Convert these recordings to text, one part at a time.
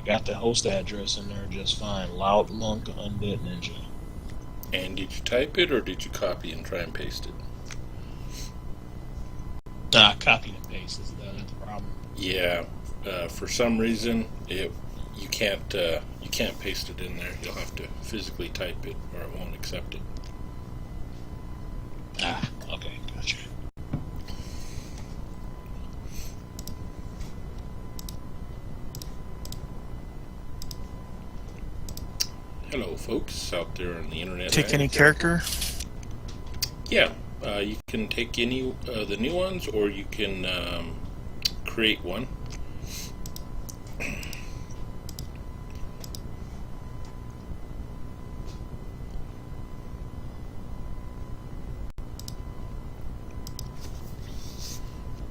I got the host address in there just fine. Loud Monk Undead Ninja. And did you type it or did you copy and try and paste it? Nah, copy and paste is the problem. Yeah, for some reason you can't paste it in there. You'll have to physically type it or it won't accept it. Ah, okay, gotcha. Hello, folks out there on the internet. Take any character? Yeah, you can take any of the new ones, or you can create one.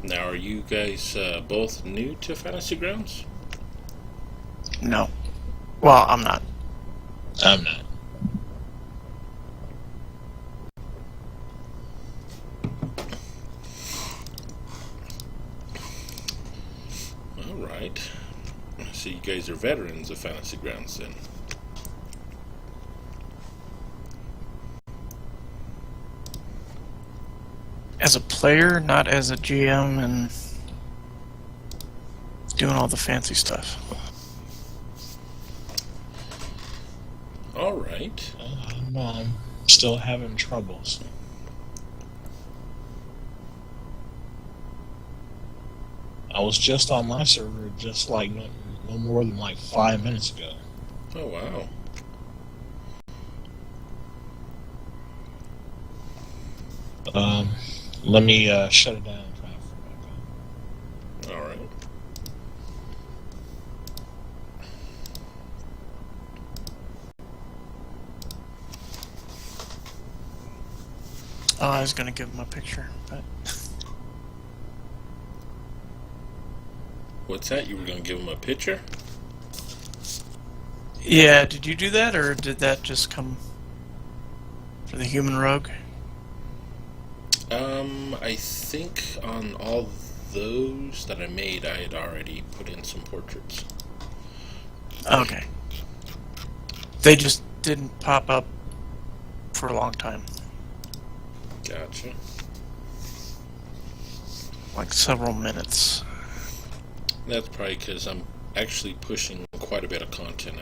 Now, are you guys both new to Fantasy Grounds? No. Well, I'm not. I'm not. Alright. So you guys are veterans of Fantasy Grounds then. As a player, not as a GM and doing all the fancy stuff. Alright. I'm still having troubles. I was just on my server just like no more than like 5 minutes ago. Oh, wow. Let me shut it down and try it back on. Alright. Oh, I was gonna give him a picture, but What's that? You were going to give him a picture? yeah. Did you do that, or did that just come for the human rogue? I think on all those that I made, I had already put in some portraits. Okay. They just didn't pop up for a long time, Gotcha. like several minutes. That's probably because I'm actually pushing quite a bit of content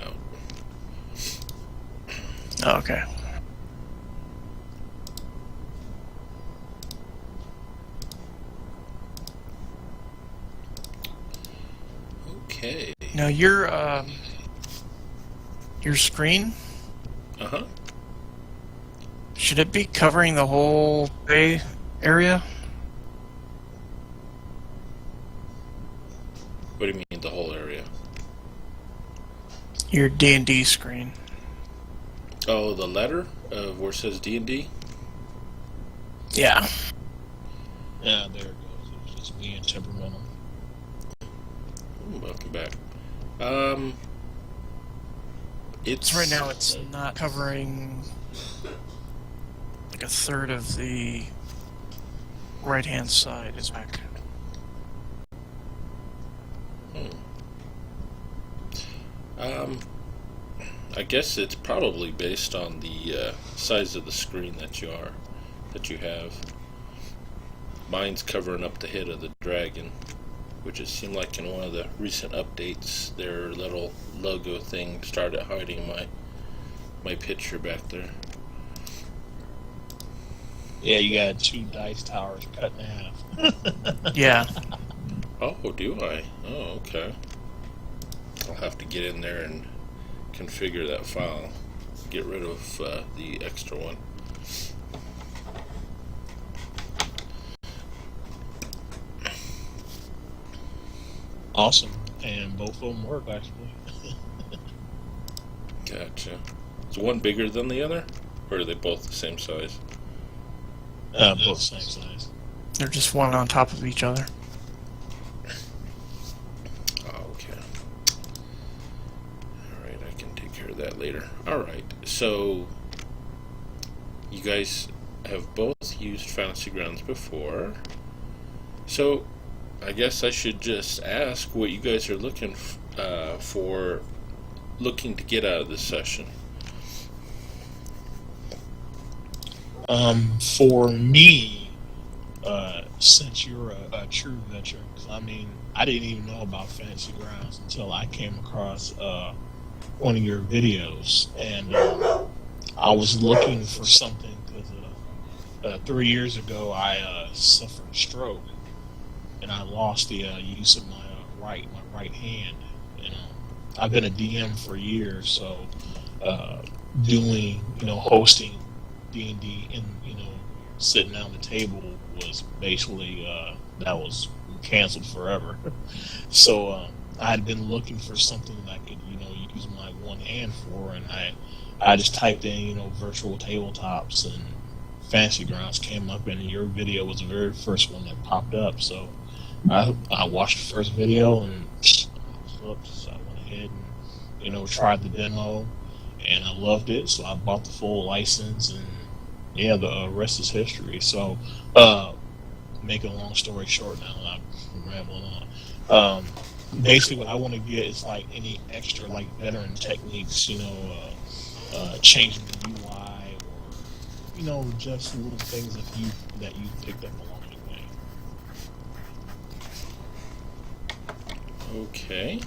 out. Okay. Okay. Now your screen, Uh-huh. should it be covering the whole bay area? What do you mean, the whole area? Your D&D screen. Oh, the letter of where it says D&D? Yeah. Yeah, there it goes. It was just being temperamental. Welcome back. It's So right now it's not covering like a third of the right-hand side is back. I guess it's probably based on the size of the screen that you have. Mine's covering up the head of the dragon, which it seemed like in one of the recent updates, their little logo thing started hiding my picture back there. Yeah, you got 2 dice towers cut in half. Yeah. Oh, do I? Oh, okay. I'll have to get in there and configure that file. Get rid of the extra one. Awesome. And both of them work, actually. Gotcha. Is one bigger than the other? Or are they both the same size? Both same size. They're just one on top of each other. Oh, okay. Alright, I can take care of that later. Alright, so you guys have both used Fantasy Grounds before. So I guess I should just ask what you guys are looking to get out of this session. For me, since you're a true veteran, 'cause I mean, I didn't even know about Fantasy Grounds until I came across one of your videos, and I was looking for something because 3 years ago I suffered a stroke, and I lost the use of my right hand. You know, I've been a DM for years, so doing hosting D&D and sitting down the table was basically that was canceled forever. So I had been looking for something that I could use my one hand for, and I just typed in virtual tabletops, and Fantasy Grounds came up, and your video was the very first one that popped up. So I watched the first video and I was hooked. So I went ahead and tried the demo, and I loved it. So I bought the full license, and yeah, the rest is history. So making a long story short, now I'm rambling on. Basically, what I want to get is like any extra like veteran techniques, changing the UI, or just little things that you picked up along the way. Okay.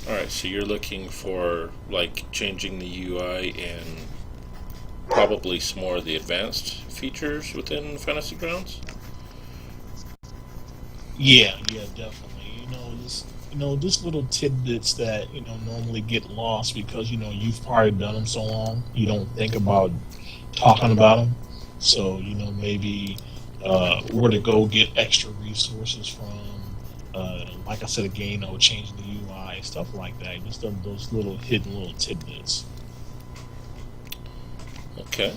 Alright, so you're looking for like changing the UI and probably some more of the advanced features within Fantasy Grounds? Yeah, definitely. Just little tidbits that normally get lost because you've probably done them so long you don't think about talking about them. So maybe where to go get extra resources from. Like I said again, changing the UI, stuff like that. Just those little hidden little tidbits. Okay.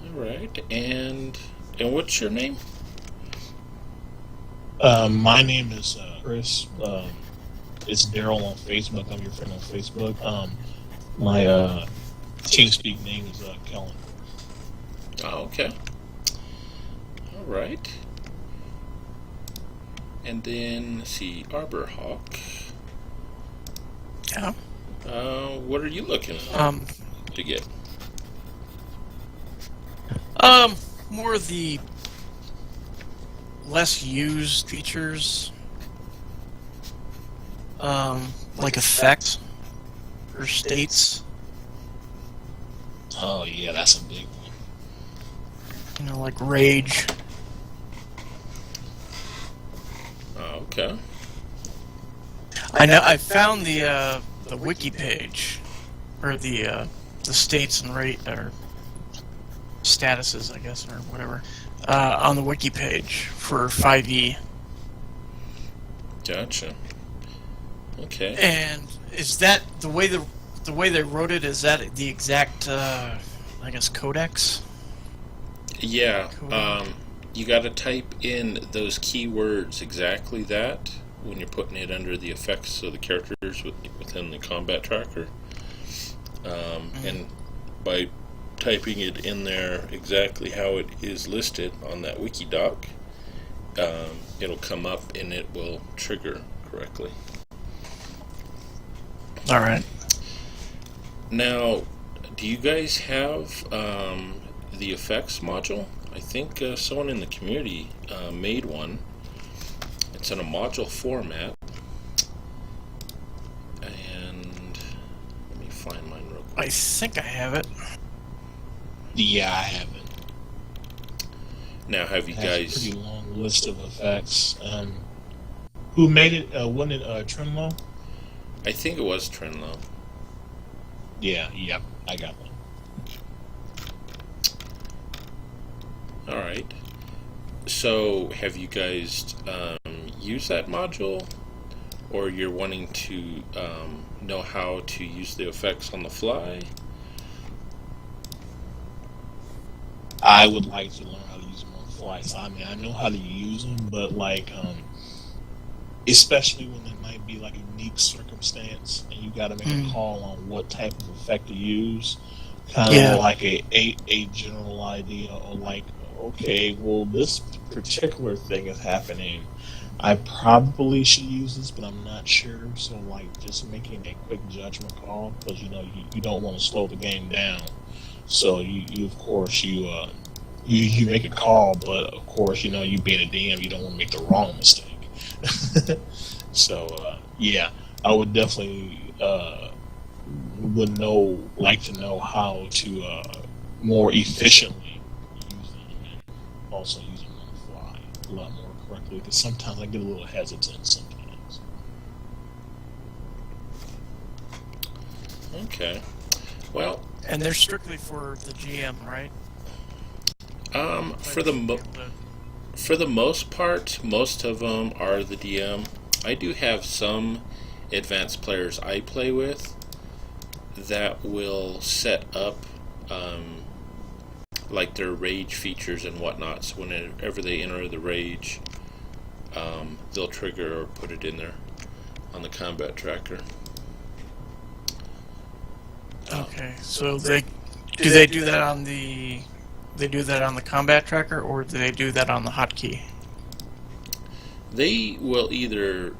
Alright, and what's your name? My name is Chris. It's Daryl on Facebook. I'm your friend on Facebook. My TeamSpeak name is Kellen. Oh, okay. Alright. And then, let's see, Arborhawk. Yeah. What are you looking to get? More of the less used features, like effects or states. Oh yeah, that's a big one. Like rage. Oh, okay. I know. I found the wiki page, or the states and rate or statuses, I guess, or whatever, on the wiki page for 5e. Gotcha. Okay. And is that the way they wrote it? Is that the exact, I guess, codex? Yeah. You got to type in those keywords exactly that when you're putting it under the effects of the characters within the combat tracker. And by typing it in there exactly how it is listed on that wiki doc, it'll come up and it will trigger correctly. All right. Now, do you guys have the effects module? I think someone in the community made one. It's in a module format. And let me find mine real quick. I think I have it. Yeah, I have it. Now, have you It has guys... a pretty long list of effects. Who made it? Wasn't it Trinlo? I think it was Trinlo. Yeah, yep, I got one. Alright. So, have you guys used that module? Or you're wanting to know how to use the effects on the fly? I would like to learn how to use them on the fly. So, I mean, I know how to use them, but like, especially when it might be like a unique circumstance and you got to make a call on what type of effect to use. Kind Yeah. of like a general idea, or like, okay, well, this particular thing is happening. I probably should use this, but I'm not sure. So, like, just making a quick judgment call, because you don't want to slow the game down. So you of course you make a call, but of course you being a DM, you don't want to make the wrong mistake. So yeah, I would definitely like to know how to more efficiently use them, and also use them on the fly a lot more correctly. Because sometimes I get a little hesitant sometimes. Okay. Well, And they're strictly for the GM, right? for the most part, most of them are the DM. I do have some advanced players I play with that will set up like their rage features and whatnot. So whenever they enter the rage, they'll trigger or put it in there on the combat tracker. Okay, so they do that on the combat tracker, or do they do that on the hotkey? They will either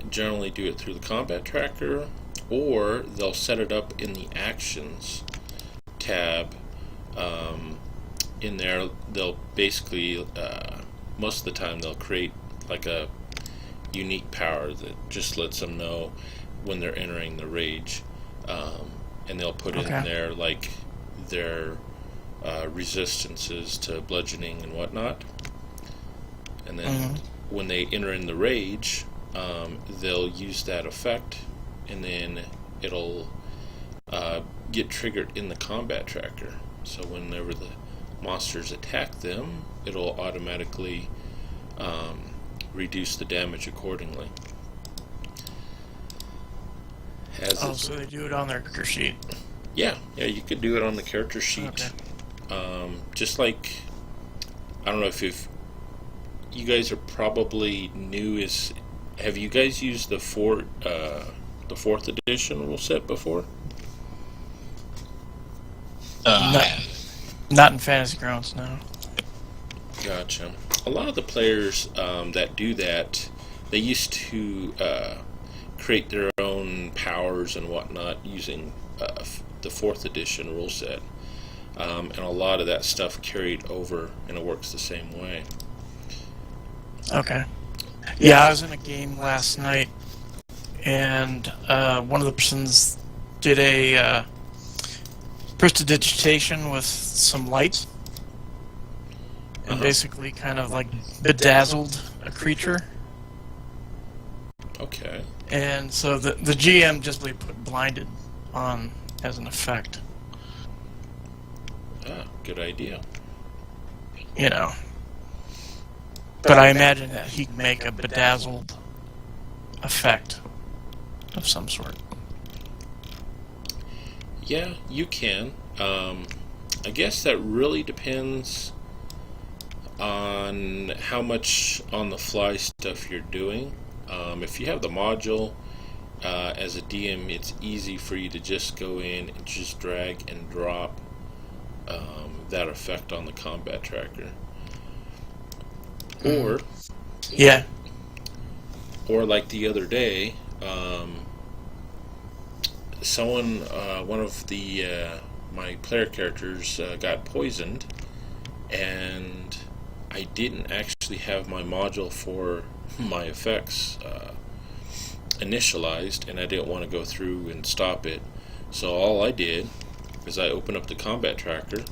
generally do it through the combat tracker, or they'll set it up in the actions tab. In there, they'll basically most of the time they'll create like a unique power that just lets them know when they're entering the rage, and they'll put in there like their resistances to bludgeoning and whatnot, and then when they enter in the rage, they'll use that effect, and then it'll get triggered in the combat tracker. So whenever the monsters attack them, it'll automatically reduce the damage accordingly. So they do it on their character sheet. Yeah, you could do it on the character sheet. Okay. Just like, I don't know if you guys are probably new. Have you guys used the fourth edition rule set before? Not in Fantasy Grounds, no. Gotcha. A lot of the players that do that, they used to create their own powers and whatnot using the fourth edition rule set, and a lot of that stuff carried over, and it works the same way. Okay. Yeah, I was in a game last night, and one of the persons did a prestidigitation with some lights, and basically kind of like bedazzled a creature. Okay. And so the GM just put blinded on as an effect. Good idea. You know. But I imagine that he can make a bedazzled effect of some sort. Yeah, you can. I guess that really depends on how much on-the-fly stuff you're doing. If you have the module, as a DM, it's easy for you to just go in and just drag and drop that effect on the combat tracker. Or like the other day, one of my player characters got poisoned, and I didn't actually have my module for my effects initialized, and I didn't want to go through and stop it. So all I did is I opened up the combat tracker,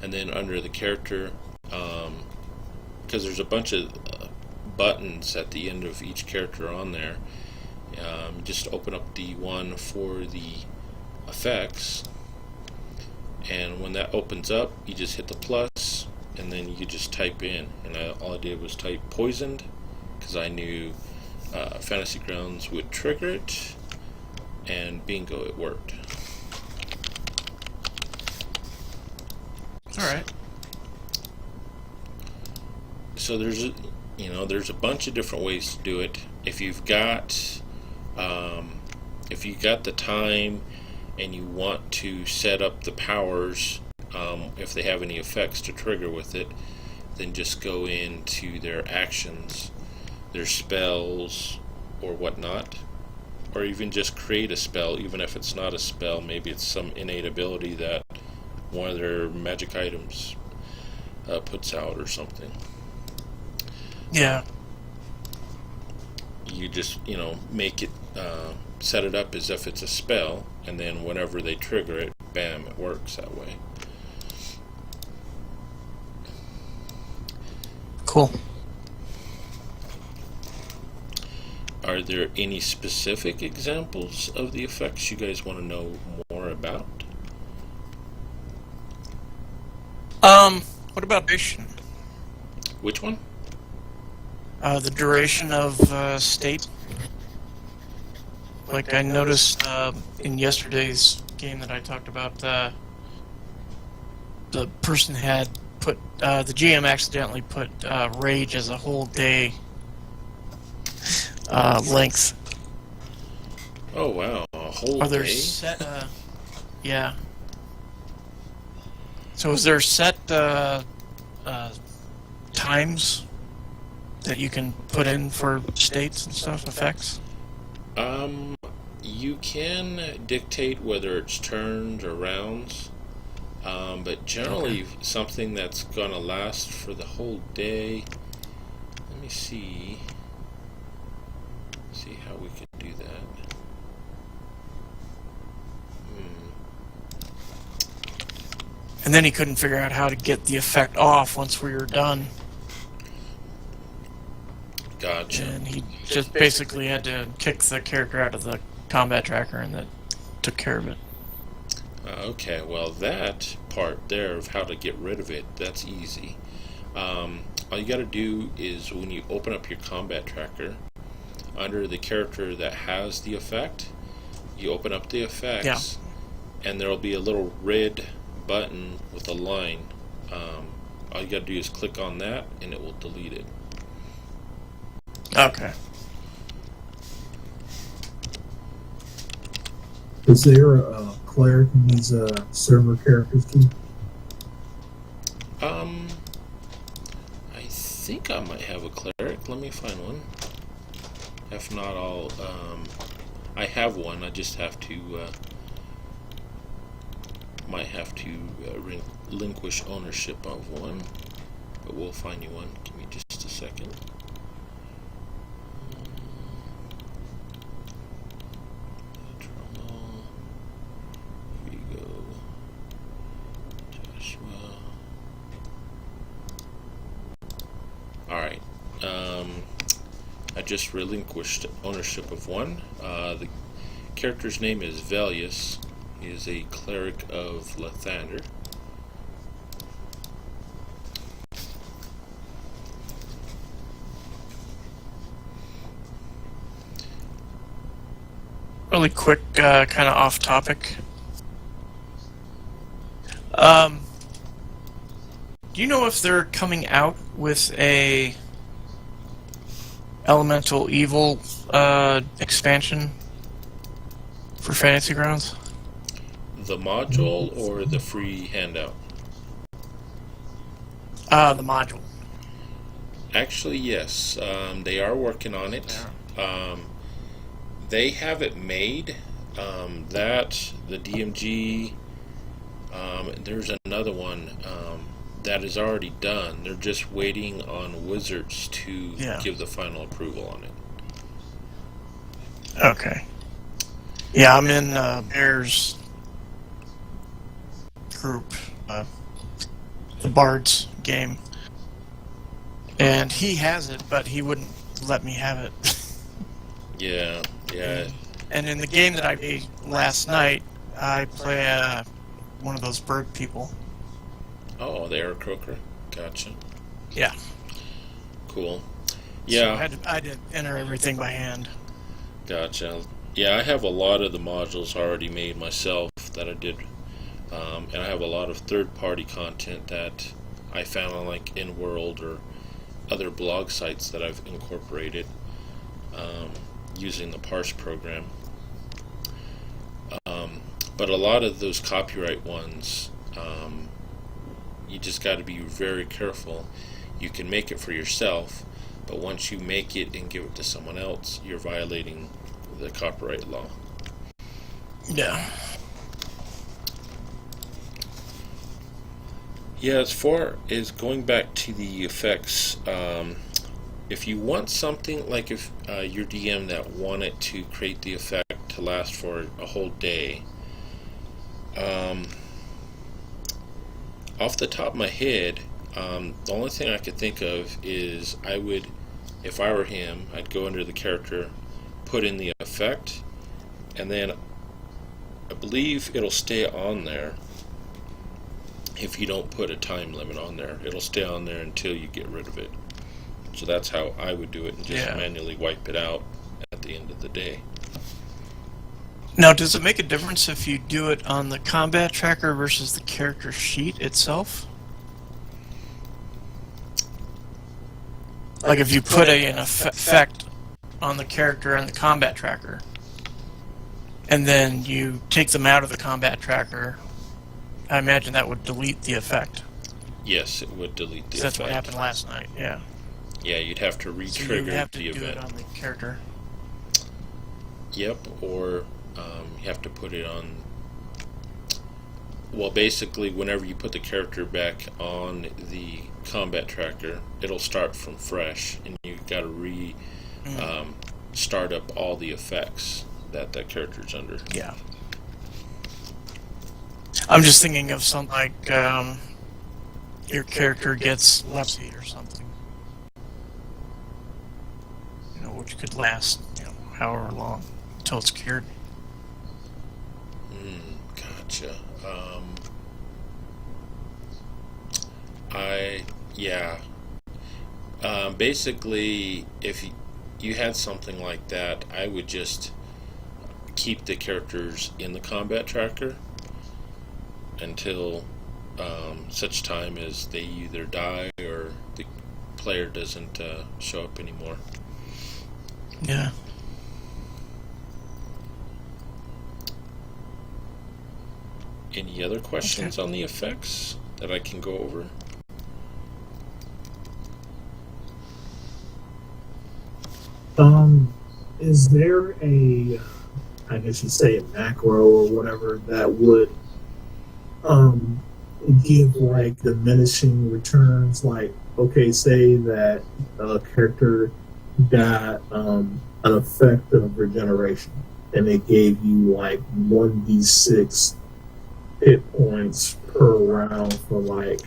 and then under the character, because there's a bunch of buttons at the end of each character on there, just open up the one for the effects, and when that opens up, you just hit the plus, and then you just type in, and all I did was type poisoned, because I knew Fantasy Grounds would trigger it, and bingo, it worked. Alright. So there's there's a bunch of different ways to do it. If you've got the time and you want to set up the powers, if they have any effects to trigger with it, then just go into their actions, their spells, or whatnot, or even just create a spell, even if it's not a spell. Maybe it's some innate ability that one of their magic items puts out or something. Yeah. You just, make it, set it up as if it's a spell, and then whenever they trigger it, bam, it works that way. Cool. Are there any specific examples of the effects you guys want to know more about? What about duration? Which one? The duration of state. Like I noticed in yesterday's game that I talked about, the person had put the GM accidentally put rage as a whole day length. Oh wow, a whole Are there day? set? Yeah. So is there set times that you can put in for states and stuff, effects? You can dictate whether it's turns or rounds, but generally something that's gonna last for the whole day. Let me see how we could do that. And then he couldn't figure out how to get the effect off once we were done. Gotcha. And he just basically had to kick the character out of the combat tracker, and that took care of it. Okay, well that part there of how to get rid of it, that's easy. All you gotta do is when you open up your combat tracker, under the character that has the effect, you open up the effects, and there'll be a little red button with a line. All you gotta do is click on that and it will delete it. Okay. Is there a cleric in these server characters too? I think I might have a cleric. Let me find one. If not, I have one. I just have to might have to relinquish ownership of one, but we'll find you one. Give me just a second. Here we go. Joshua. Alright. I just relinquished ownership of one. The character's name is Velius. He is a cleric of Lathander. Really quick, kind of off topic. Do you know if they're coming out with a Elemental Evil expansion for Fantasy Grounds? The module or the free handout? The module. Actually, yes. They are working on it. They have it made. The DMG. There's another one that is already done. They're just waiting on Wizards to give the final approval on it. Okay. Yeah, I'm in Bear's group, the Bards game, and he has it, but he wouldn't let me have it. Yeah. And in the game that I played last night, I play one of those bird people. Oh, the Air Croaker. Gotcha. Yeah. Cool. So Yeah. I had to enter everything by hand. Gotcha. Yeah, I have a lot of the modules already made myself that I did, and I have a lot of third-party content that I found on like InWorld or other blog sites that I've incorporated using the parse program. But a lot of those copyright ones, you just got to be very careful. You can make it for yourself, but once you make it and give it to someone else, you're violating the copyright law. Yeah. Yeah, as far as going back to the effects, if you want something like if your DM that wanted to create the effect to last for a whole day, off the top of my head, the only thing I could think of is I would, if I were him, I'd go under the character, put in the effect, and then I believe it'll stay on there. If you don't put a time limit on there, it'll stay on there until you get rid of it. So that's how I would do it, and just manually wipe it out at the end of the day. Now, does it make a difference if you do it on the combat tracker versus the character sheet itself? Like if you put an effect on the character and the combat tracker, and then you take them out of the combat tracker, I imagine that would delete the effect. Yes, it would delete the effect. That's what happened last night, yeah. Yeah, you'd have to So re-trigger you have to the do event. it on the character. Yep, or you have to put it on. Well, basically, whenever you put the character back on the combat tracker, it'll start from fresh, and you've got to start up all the effects that character's under. Yeah. I'm just thinking of something like your character gets leprosy or something. You know, which could last, however long until it's cured. Gotcha. Basically, if you had something like that, I would just keep the characters in the combat tracker until such time as they either die or the player doesn't show up anymore. Yeah. Any other questions on the effects that I can go over? Is there a, I guess you say a macro or whatever that would give like diminishing returns? Like, okay, say that a character got an effect of regeneration, and it gave you like 1d6 hit points per round for like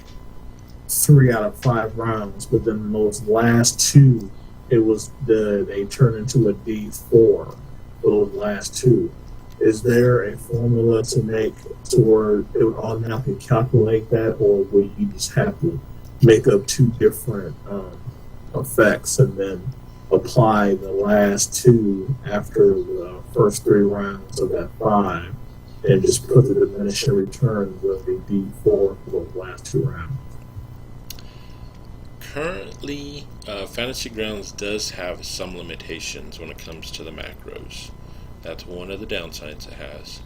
3 out of 5 rounds, but then those last 2, it was they turn into a D4 for those last 2. Is there a formula to make to where it would automatically calculate that, or would you just have to make up 2 different effects and then apply the last 2 after the first 3 rounds of that 5, and just put the diminishing returns of the D4 for those last 2 rounds? Currently, Fantasy Grounds does have some limitations when it comes to the macros. That's one of the downsides it has.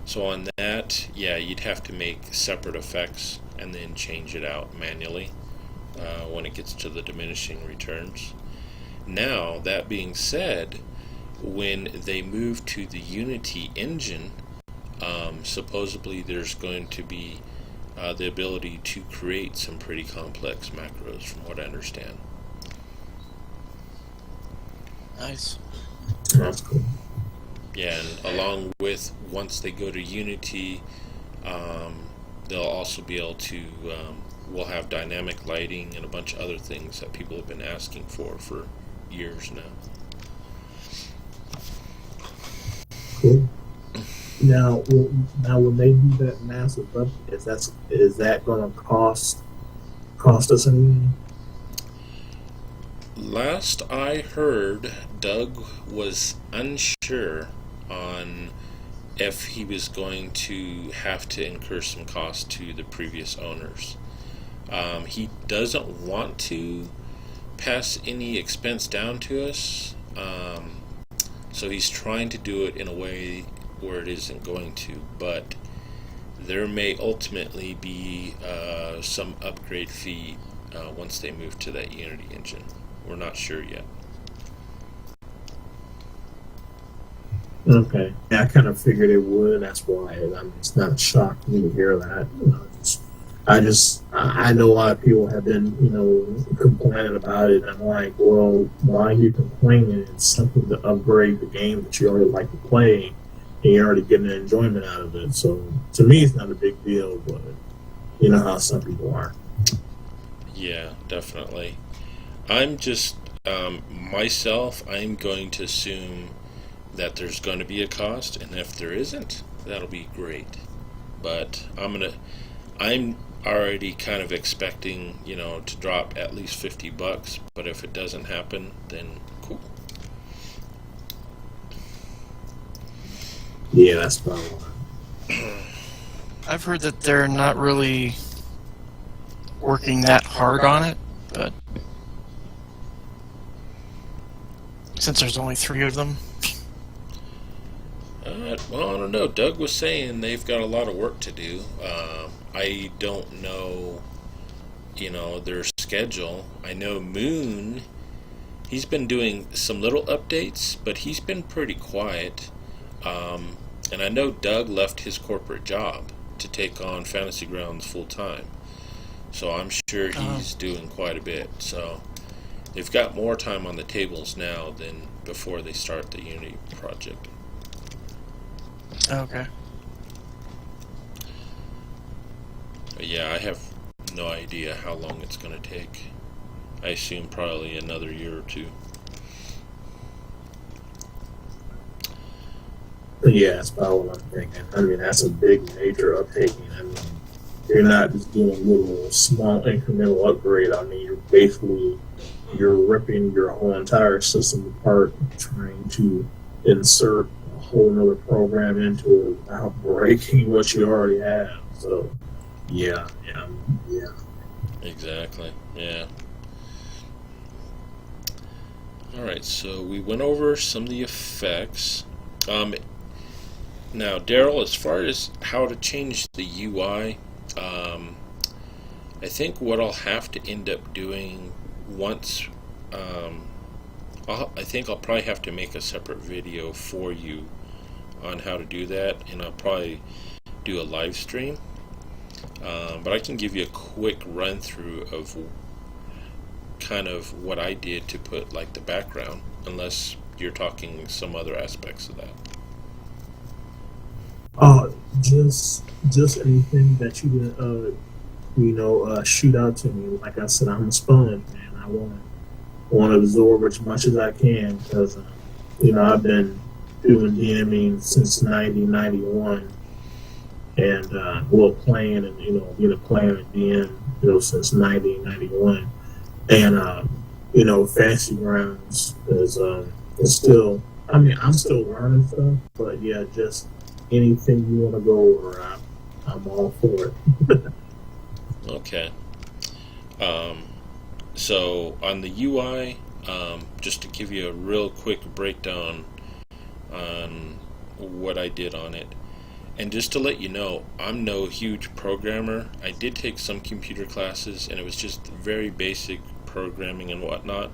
So on that, yeah, you'd have to make separate effects and then change it out manually when it gets to the diminishing returns. Now, that being said, when they move to the Unity engine, supposedly there's going to be the ability to create some pretty complex macros, from what I understand. Nice. That's cool. Yeah, and along with, once they go to Unity, they'll also be able to, we'll have dynamic lighting and a bunch of other things that people have been asking for years now. Cool. Now when they do that massive update, is that going to cost us anything? Last I heard, Doug was unsure on if he was going to have to incur some cost to the previous owners. He doesn't want to, pass any expense down to us. So he's trying to do it in a way where it isn't going to, but there may ultimately be some upgrade fee once they move to that Unity engine. We're not sure yet. Okay. Yeah, I kind of figured it would. That's why it's not a shock to me to hear that. I know a lot of people have been, complaining about it. I'm like, well, why are you complaining? It's something to upgrade the game that you already like to play, and you're already getting enjoyment out of it. So to me, it's not a big deal, but you know how some people are. Yeah, definitely. I'm just, myself, I'm going to assume that there's going to be a cost, and if there isn't, that'll be great. But I'm already kind of expecting, to drop at least $50, but if it doesn't happen, then cool. Yeah, that's about right. I've heard that they're not really working that hard on it, but since there's only 3 of them. Well, I don't know. Doug was saying they've got a lot of work to do. I don't know, their schedule. I know Moon, he's been doing some little updates, but he's been pretty quiet. And I know Doug left his corporate job to take on Fantasy Grounds full time. So I'm sure he's doing quite a bit. So they've got more time on the tables now than before they start the Unity project. Okay. But yeah, I have no idea how long it's going to take. I assume probably another year or 2. Yeah, that's about what I'm thinking. I mean, that's a big, major uptaking. I mean, you're not just doing a little small incremental upgrade. I mean, you're ripping your whole entire system apart, trying to insert a whole other program into it without breaking what you already have. So, yeah. Exactly, yeah. Alright, so we went over some of the effects. Now, Daryl, as far as how to change the UI, I think what I'll have to end up doing once, I think I'll probably have to make a separate video for you on how to do that, and I'll probably do a live stream. But I can give you a quick run through of kind of what I did to put like the background, unless you're talking some other aspects of that. Just anything that you didn't, shoot out to me. Like I said, I'm a sponge, man. I want to absorb as much as I can because, I've been doing DMing since 1991, and playing and being a player in DM, since 1991, and Fantasy Grounds is still. I mean, I'm still learning stuff, but yeah, just anything you want to go over, I'm all for it. Okay. So on the UI, just to give you a real quick breakdown on what I did on it, and just to let you know, I'm no huge programmer. I did take some computer classes, and it was just very basic programming and whatnot.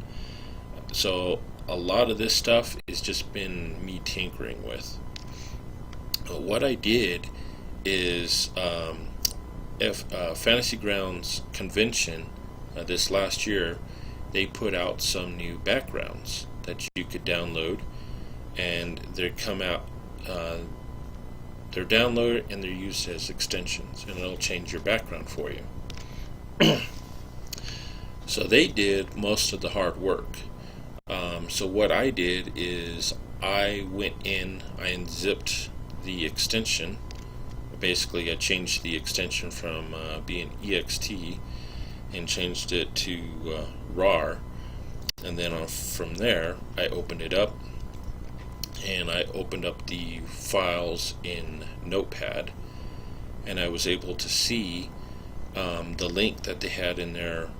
So a lot of this stuff has just been me tinkering with. What I did is Fantasy Grounds Convention this last year, they put out some new backgrounds that you could download, and they come out. They're downloaded and they're used as extensions, and it'll change your background for you. So they did most of the hard work. So what I did is I went in, I unzipped the extension. Basically, I changed the extension from being ext and changed it to RAR, and then from there I opened it up, and I opened up the files in Notepad, and I was able to see the link that they had in there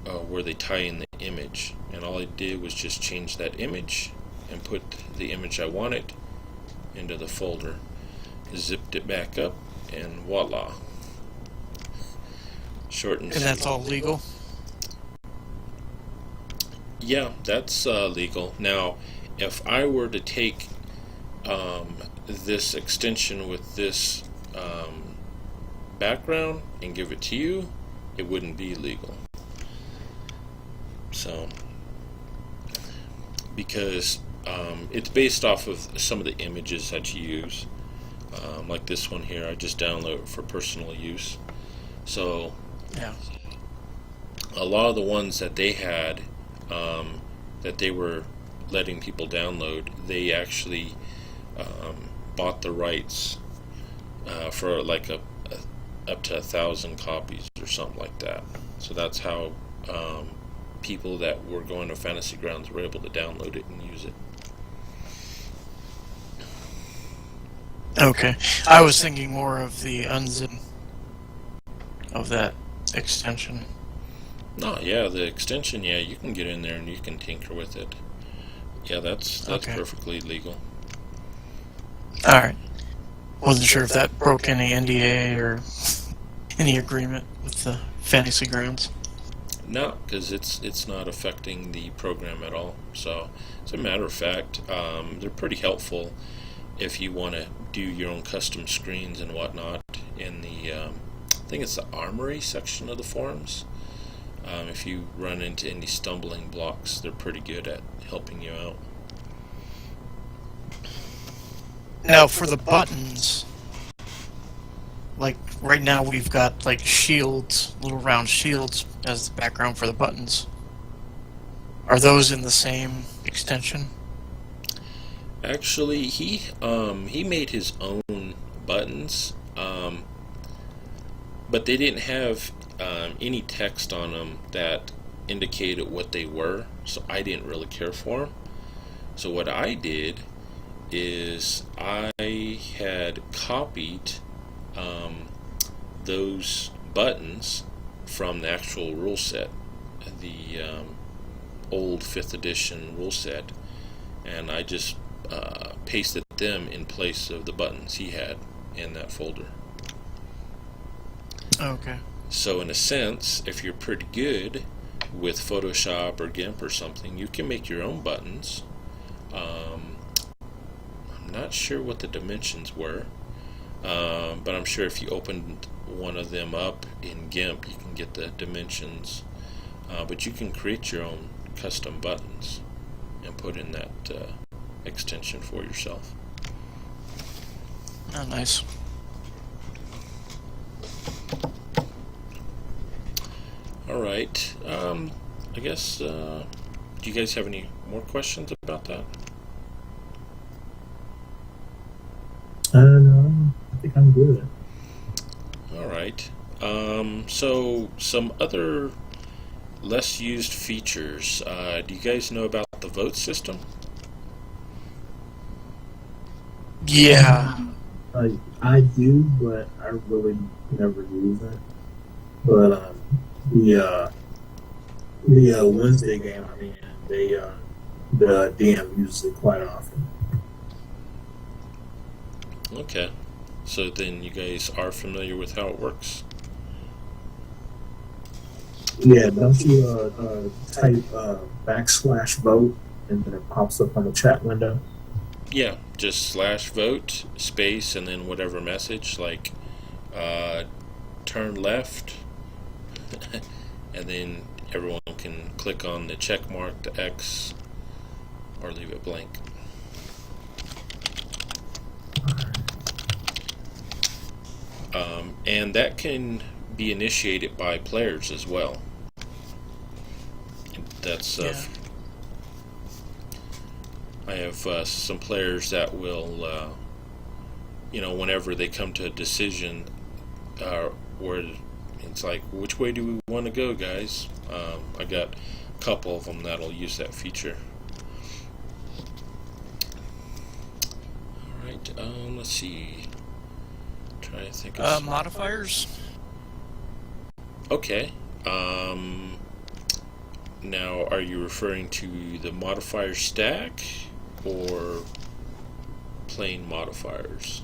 where they tie in the image, and all I did was just change that image and put the image I wanted into the folder, zipped it back up, and voila. Short and And that's sweet. all legal? Yeah, that's legal. Now, if I were to take this extension with this background and give it to you, it wouldn't be legal. So, because it's based off of some of the images that you use, like this one here. I just download it for personal use. So, Yeah. a lot of the ones that they had that they were letting people download, they actually bought the rights for like up to 1,000 copies or something like that. So that's how people that were going to Fantasy Grounds were able to download it and use it. Okay. I was thinking more of the unzip of that extension. No, yeah, the extension, yeah, you can get in there and you can tinker with it. Yeah, that's Okay. perfectly legal. Alright. Wasn't sure if that broke any NDA or any agreement with the Fantasy Grounds. No, because it's not affecting the program at all. So, as a matter of fact, they're pretty helpful if you want to do your own custom screens and whatnot. In the, I think it's the Armory section of the forums. If you run into any stumbling blocks, they're pretty good at helping you out. Now, for the buttons, like right now we've got like shields, little round shields as the background for the buttons. Are those in the same extension? Actually, he made his own buttons, but they didn't have any text on them that indicated what they were, so I didn't really care for them. So what I did is I had copied those buttons from the actual rule set, the old 5th edition rule set, and I just pasted them in place of the buttons he had in that folder. Okay. So in a sense, if you're pretty good with Photoshop or GIMP or something, you can make your own buttons. I'm not sure what the dimensions were, but I'm sure if you opened one of them up in GIMP, you can get the dimensions. But you can create your own custom buttons and put in that extension for yourself. Oh, nice. All right. I guess. Do you guys have any more questions about that? No, I think I'm good. All right. So some other less used features. Do you guys know about the vote system? Yeah. I do, but I really never use it. But the Wednesday game, I mean, the DM uses it quite often. Okay. So then you guys are familiar with how it works? Yeah, don't you type /vote and then it pops up on the chat window? Yeah, just /vote space and then whatever message, like turn left, and then everyone can click on the check mark, the X, or leave it blank. And that can be initiated by players as well. That's Yeah. I have some players that will, whenever they come to a decision, where it's like, which way do we want to go, guys? I got a couple of them that'll use that feature. All right, let's see. Try to think of Modifiers? Okay. Now, are you referring to the modifier stack or plain modifiers?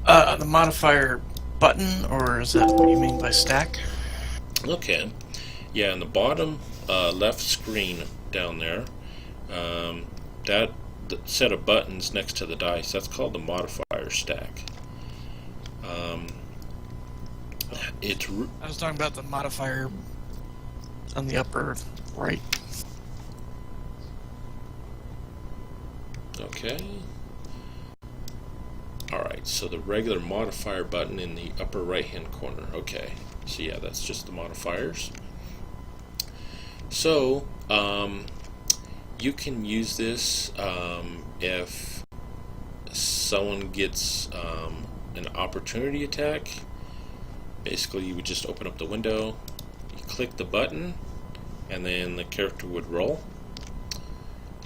The modifier button, or is that what you mean by stack? Okay. Yeah, in the bottom left screen down there, that the set of buttons next to the dice, that's called the modifier stack. I was talking about the modifier on the upper right. Okay. Alright, so the regular modifier button in the upper right hand corner. Okay, so yeah, that's just the modifiers. So, you can use this if someone gets an opportunity attack. Basically, you would just open up the window, you click the button, and then the character would roll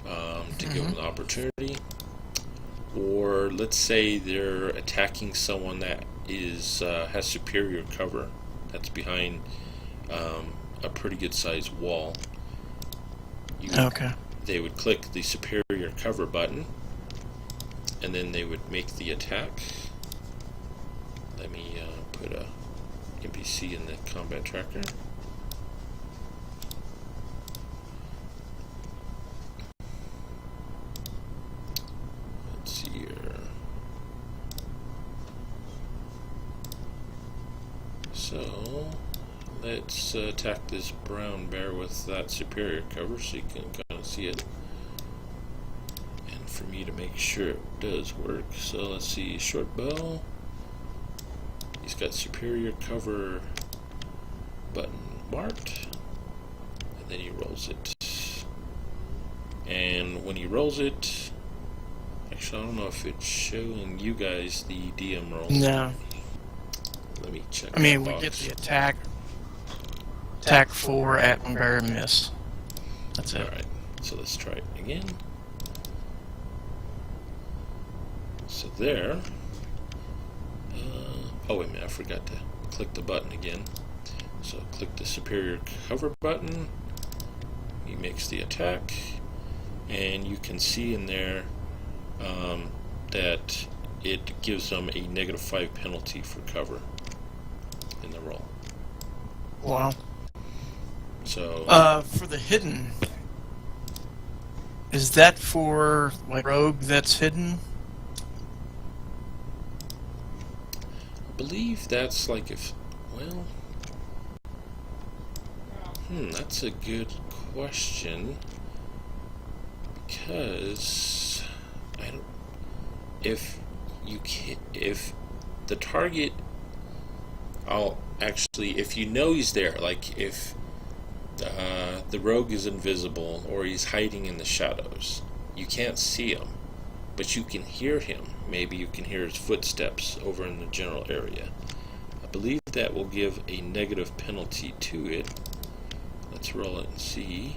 to give them the opportunity. Or let's say they're attacking someone that is has superior cover, that's behind a pretty good sized wall. Okay. They would click the superior cover button, and then they would make the attack. Let me put a NPC in the combat tracker. Let's see here. So let's attack this brown bear with that superior cover so you can kind of see it. And for me to make sure it does work, so let's see, short bow. He's got superior cover button marked, and then he rolls it. And when he rolls it, actually I don't know if it's showing you guys the DM roll. No. Let me check. I mean, the we box. get the attack. Attack 4 at 1 bear miss. That's it. Alright, so let's try it again. So there. Oh wait a minute, I forgot to click the button again. So click the superior cover button. He makes the attack. And you can see in there that it gives them a -5 penalty for cover in the roll. Wow. So For the hidden, is that for like rogue that's hidden? I believe that's like if, well, that's a good question, because I don't, if the target, if you know he's there, like if the rogue is invisible or he's hiding in the shadows, you can't see him, but you can hear him. Maybe you can hear his footsteps over in the general area. I believe that will give a negative penalty to it. Let's roll it and see.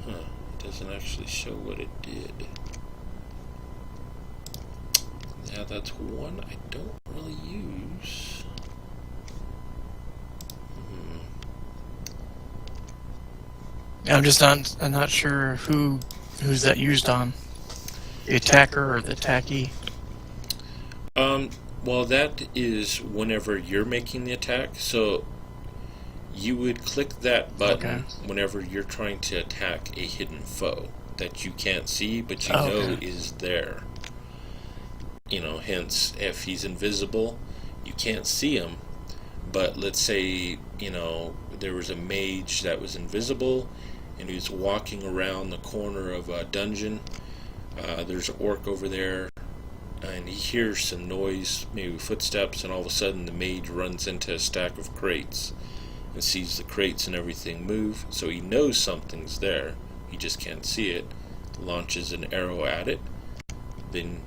It doesn't actually show what it did. Yeah, that's one I don't really use. I'm not sure who's that used on. The attacker or the attackee? Well, that is whenever you're making the attack. So you would click that button whenever you're trying to attack a hidden foe that you can't see, but you know is there. You know, hence, if he's invisible, you can't see him. But let's say, you know, there was a mage that was invisible, and he was walking around the corner of a dungeon. There's an orc over there, and he hears some noise, maybe footsteps, and all of a sudden the mage runs into a stack of crates and sees the crates and everything move, so he knows something's there, he just can't see it, launches an arrow at it, then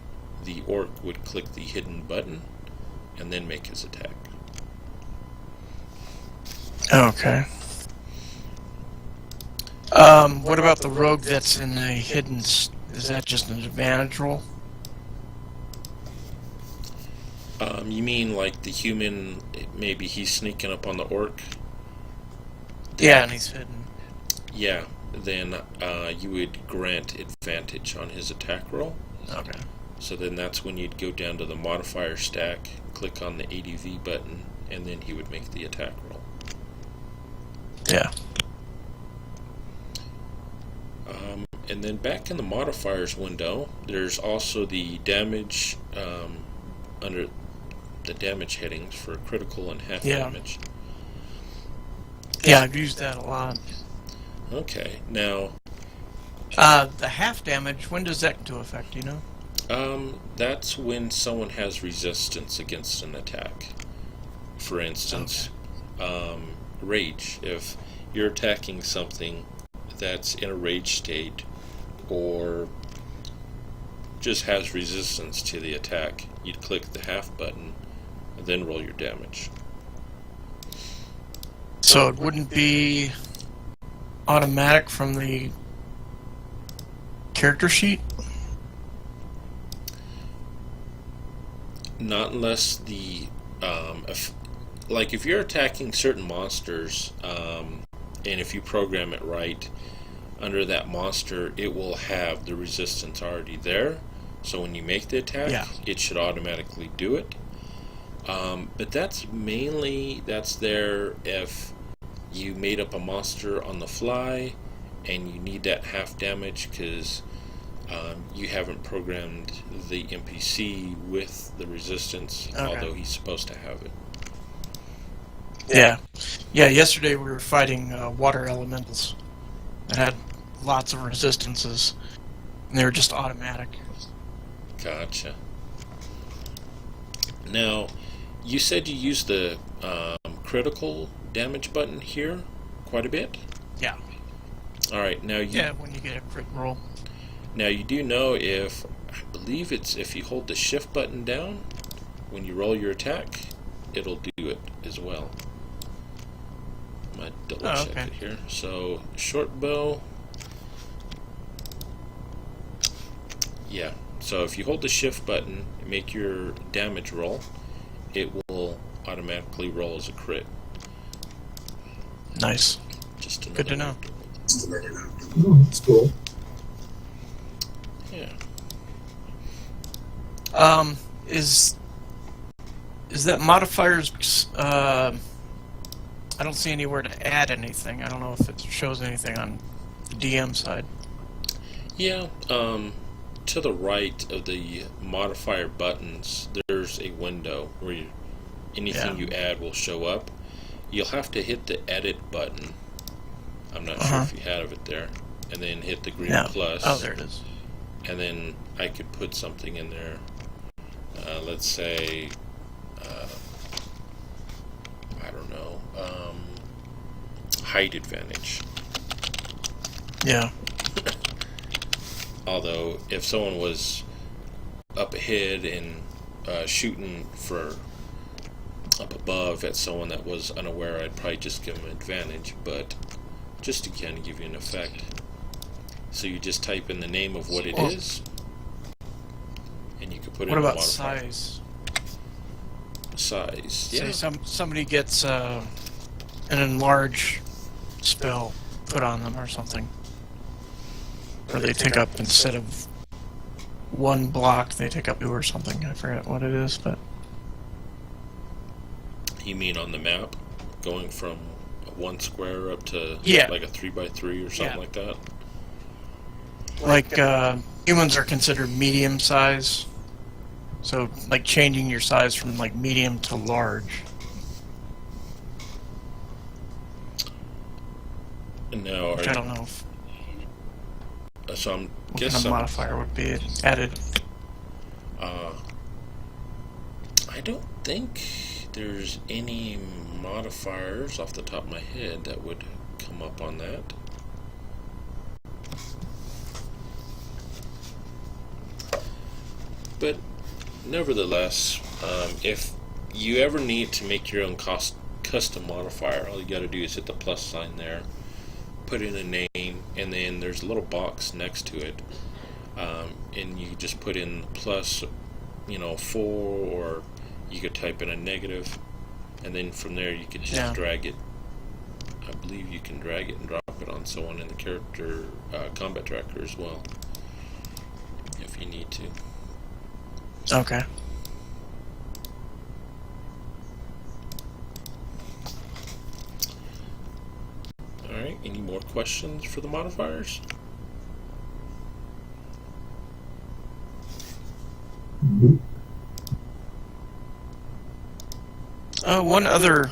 the orc would click the hidden button and then make his attack. Okay. What about the rogue that's in a hidden... Is that just an advantage roll? You mean like the human? Maybe he's sneaking up on the orc. Yeah, and he's hidden. Yeah. Then you would grant advantage on his attack roll. Okay. So then that's when you'd go down to the modifier stack, click on the ADV button, and then he would make the attack roll. Yeah. And then back in the modifiers window, there's also the damage under the damage headings for critical and half damage. Yeah, I've used that a lot. Okay, now The half damage, when does that go into effect, do you know? that's when someone has resistance against an attack. For instance, rage. If you're attacking something that's in a rage state or just has resistance to the attack, you'd click the half button and then roll your damage. So it wouldn't be automatic from the character sheet? Not unless the if you're attacking certain monsters, and if you program it right, under that monster it will have the resistance already there. So when you make the attack, it should automatically do it. But that's there if you made up a monster on the fly and you need that half damage because you haven't programmed the NPC with the resistance, although he's supposed to have it. Yeah. Yesterday we were fighting water elementals that had lots of resistances, and they were just automatic. Gotcha. Now, you said you used the critical damage button here quite a bit? Yeah. Alright, now when you get a crit roll. Now you do know I believe it's if you hold the shift button down when you roll your attack, it'll do it as well. I might double check it here. So short bow. Yeah. So if you hold the shift button and make your damage roll, it will automatically roll as a crit. Nice. Just good to know. Oh, that's cool. Yeah. Is that modifiers? I don't see anywhere to add anything. I don't know if it shows anything on the DM side. Yeah. To the right of the modifier buttons, there's a window where anything you add will show up. You'll have to hit the edit button. I'm not sure if you have it there. And then hit the green plus. Oh, there it is. And then I could put something in there. Let's say, I don't know, height advantage. Yeah. Although, if someone was up ahead and shooting for up above at someone that was unaware, I'd probably just give them advantage, but just to kind of give you an effect. So you just type in the name of what it is, and you can put it in the modifier. What about size? Size, yeah. Say somebody gets an enlarge spell put on them or something. Or they take up, instead of one block, they take up two or something. I forget what it is, but... You mean on the map? Going from one square up to like a 3x3 or something like that? Like, humans are considered medium size. So, like, changing your size from, like, medium to large. No, I don't know if... So I'm what guessing kind of modifier would be added? I don't think there's any modifiers off the top of my head that would come up on that. But nevertheless, if you ever need to make your own custom modifier, all you got to do is hit the plus sign there, put in a name, and then there's a little box next to it, and you just put in plus, 4, or you could type in a negative, and then from there you could just Yeah. drag it. I believe you can drag it and drop it on someone in the character combat tracker as well, if you need to. Okay. Alright, any more questions for the modifiers? One other,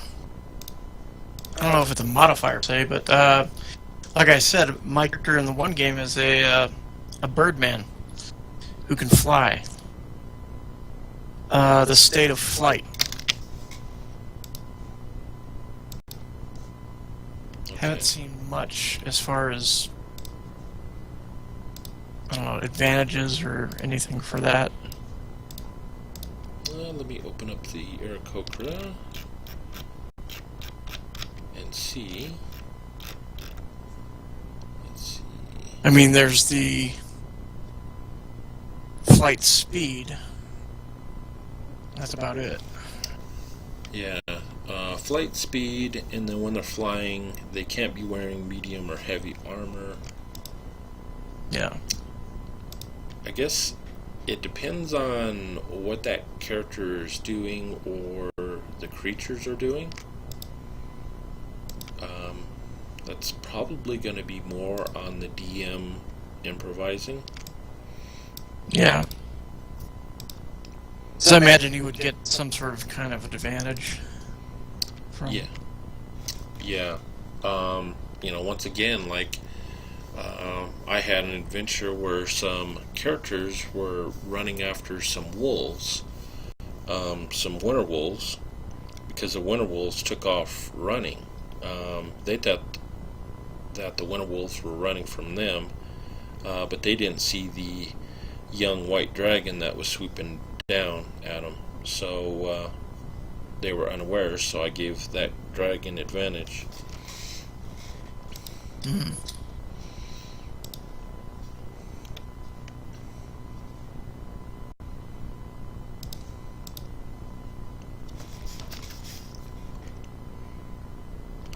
I don't know if it's a modifier, say, but like I said, my character in the one game is a birdman who can fly. The state of flight. Haven't seen much as far as, I don't know, advantages or anything for that. Let me open up the Aarakocra and see. Let's see. I mean, there's the flight speed. That's about it. Yeah, flight speed, and then when they're flying, they can't be wearing medium or heavy armor. Yeah. I guess it depends on what that character is doing or the creatures are doing. That's probably going to be more on the DM improvising. Yeah. So I imagine you would get some sort of kind of advantage from... Yeah. Yeah. Once again, like, I had an adventure where some characters were running after some wolves, some winter wolves, because the winter wolves took off running. They thought that the winter wolves were running from them, but they didn't see the young white dragon that was swooping down at them, so they were unaware, so I gave that dragon advantage. Mm.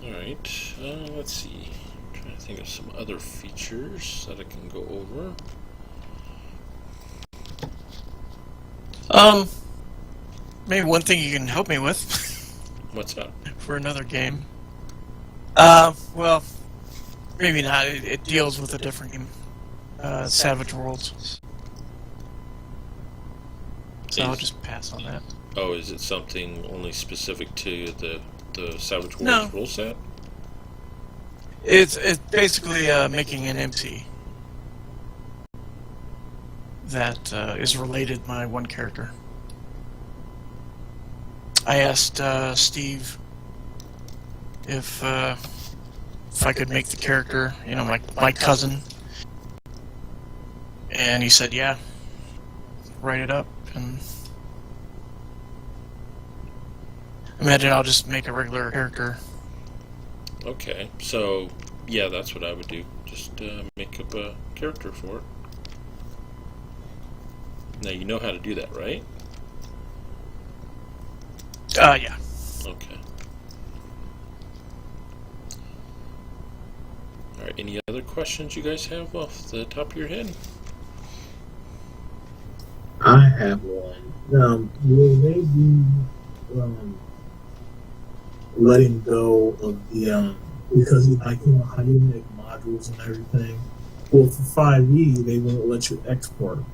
Alright, let's see. I'm trying to think of some other features that I can go over. Maybe one thing you can help me with What's up? for another game. Well, maybe not. It deals with a different game. Savage Worlds. So I'll just pass on that. Oh, is it something only specific to the Savage Worlds No. rule set? It's basically making an MC that is related to my one character. I asked Steve if I could make the character, my cousin, and he said, yeah, write it up, and imagine I'll just make a regular character. Okay, so yeah, that's what I would do. Just make up a character for it. Now you know how to do that, right? Yeah. Okay. Alright, any other questions you guys have off the top of your head? I have one. Will they be letting go of the because how do you make modules and everything? Well, for 5e, they won't let you export them.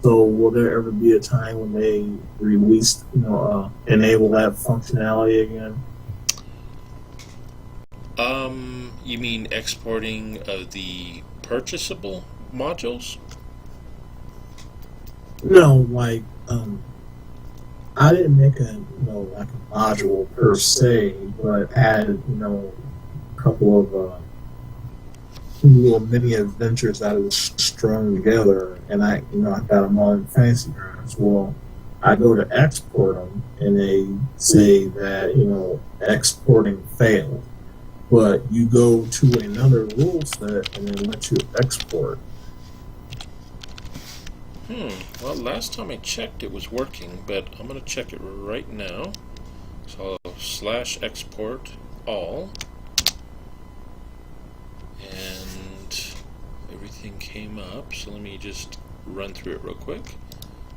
So, will there ever be a time when they release, enable that functionality again? You mean exporting of the purchasable modules? No, like, I didn't make a module per se, but added, a couple of little mini adventures that was strung together, and I got them all in Fantasy Grounds. Well, I go to export them, and they say that exporting failed. But you go to another rule set, and they let you export. Well, last time I checked, it was working, but I'm going to check it right now. So I'll /export all, and everything came up. So let me just run through it real quick.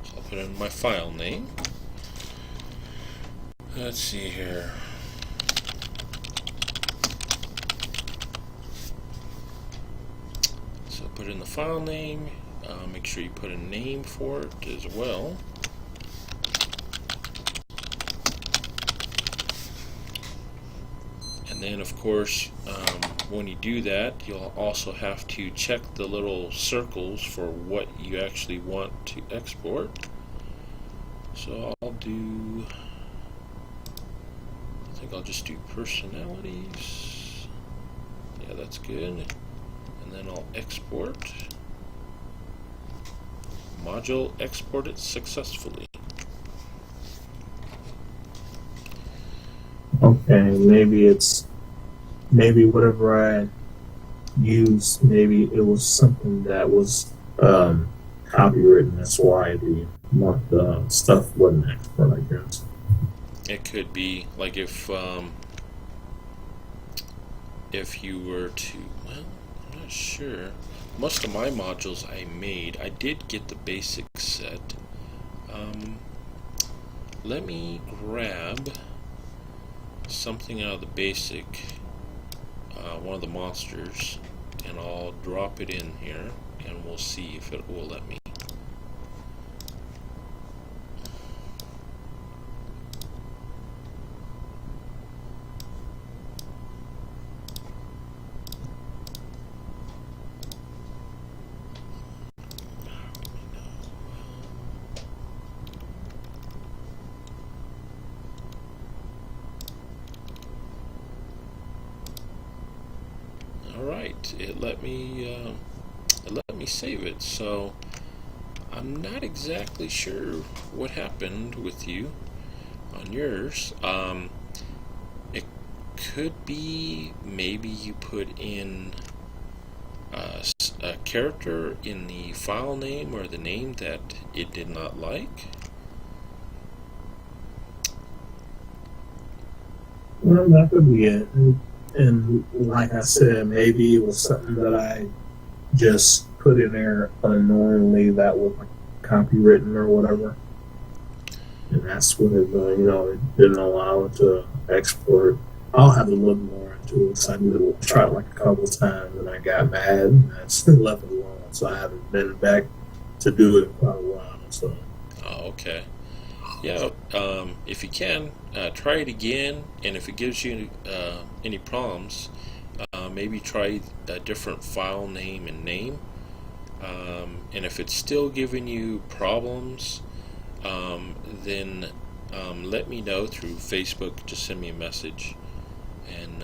So I'll put in my file name. Let's see here. So put in the file name. Make sure you put a name for it as well. And then, of course, when you do that, you'll also have to check the little circles for what you actually want to export. So I think I'll just do personalities. Yeah, that's good. And then I'll export. Module exported successfully. Okay, maybe whatever I used, maybe it was something that was copywritten. That's why the stuff wasn't export, I guess. It could be like if you were to, well, I'm not sure. Most of my modules I made, I did get the basic set. Let me grab something out of the basic, one of the monsters, and I'll drop it in here, and we'll see if it will let me. Alright, it let me save it, so I'm not exactly sure what happened with you on yours. It could be maybe you put in a character in the file name or the name that it did not like. Well, that could be it. And like I said, maybe it was something that I just put in there unknowingly that was like copywritten or whatever. And that's when it didn't allow it to export. I'll have to look more into it because I tried it like a couple of times and I got mad and I just left it alone. So I haven't been back to do it in quite a while. So. Oh, okay. Yeah, if you can, try it again, and if it gives you any problems, maybe try a different file name and name. And if it's still giving you problems, then let me know through Facebook. Just send me a message, and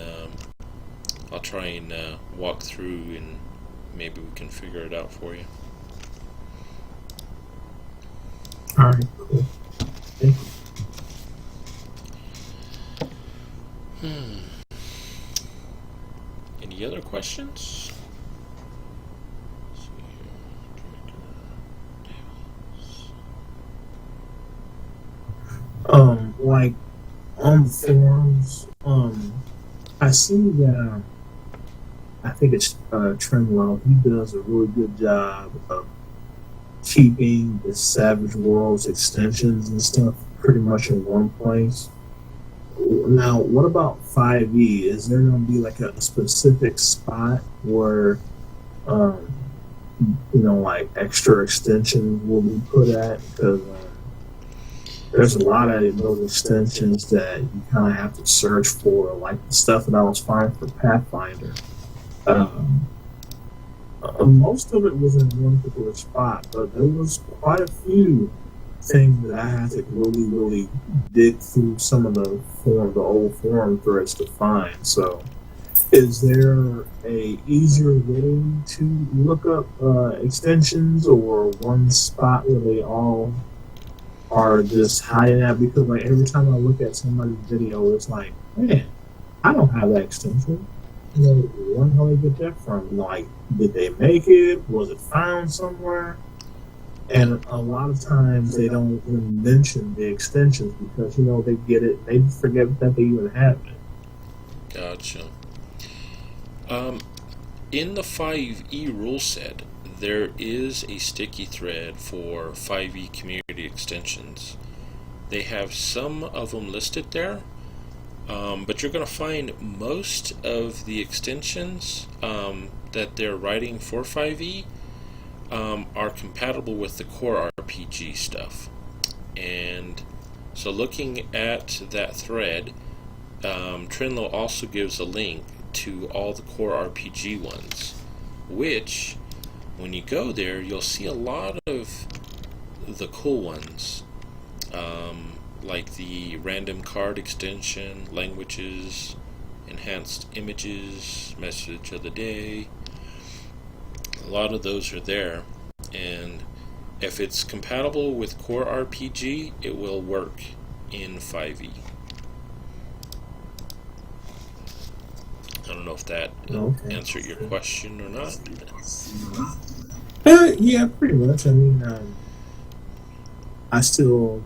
I'll try and walk through, and maybe we can figure it out for you. All right, cool. Thank you. Any other questions? Like on the forums, I see that I think it's Trendwell. He does a really good job of keeping the Savage Worlds extensions and stuff pretty much in one place. Now, what about 5e? Is there going to be like a specific spot where, like extra extensions will be put at? Because there's a lot of those extensions that you kind of have to search for, like the stuff that I was finding for Pathfinder. Most of it was in one particular spot, but there was quite a few things that I had to really, really dig through some of the old forum threads to find. So, is there a easier way to look up extensions, or one spot where they all are just hiding out? Because like every time I look at somebody's video, it's like, man, I don't have that extension. Where the hell did they get that from? Like, did they make it? Was it found somewhere? And a lot of times they don't even mention the extensions because, they get it, they forget that they even have it. Gotcha. In the 5e rule set, there is a sticky thread for 5e community extensions. They have some of them listed there, but you're going to find most of the extensions that they're writing for 5e are compatible with the core RPG stuff. And so looking at that thread, Trenlo also gives a link to all the core RPG ones, which when you go there you'll see a lot of the cool ones, like the random card extension, languages, enhanced images, message of the day. A lot of those are there, and if it's compatible with core RPG, it will work in 5e. I don't know if that answered your question or not. Yeah, pretty much. I mean, I still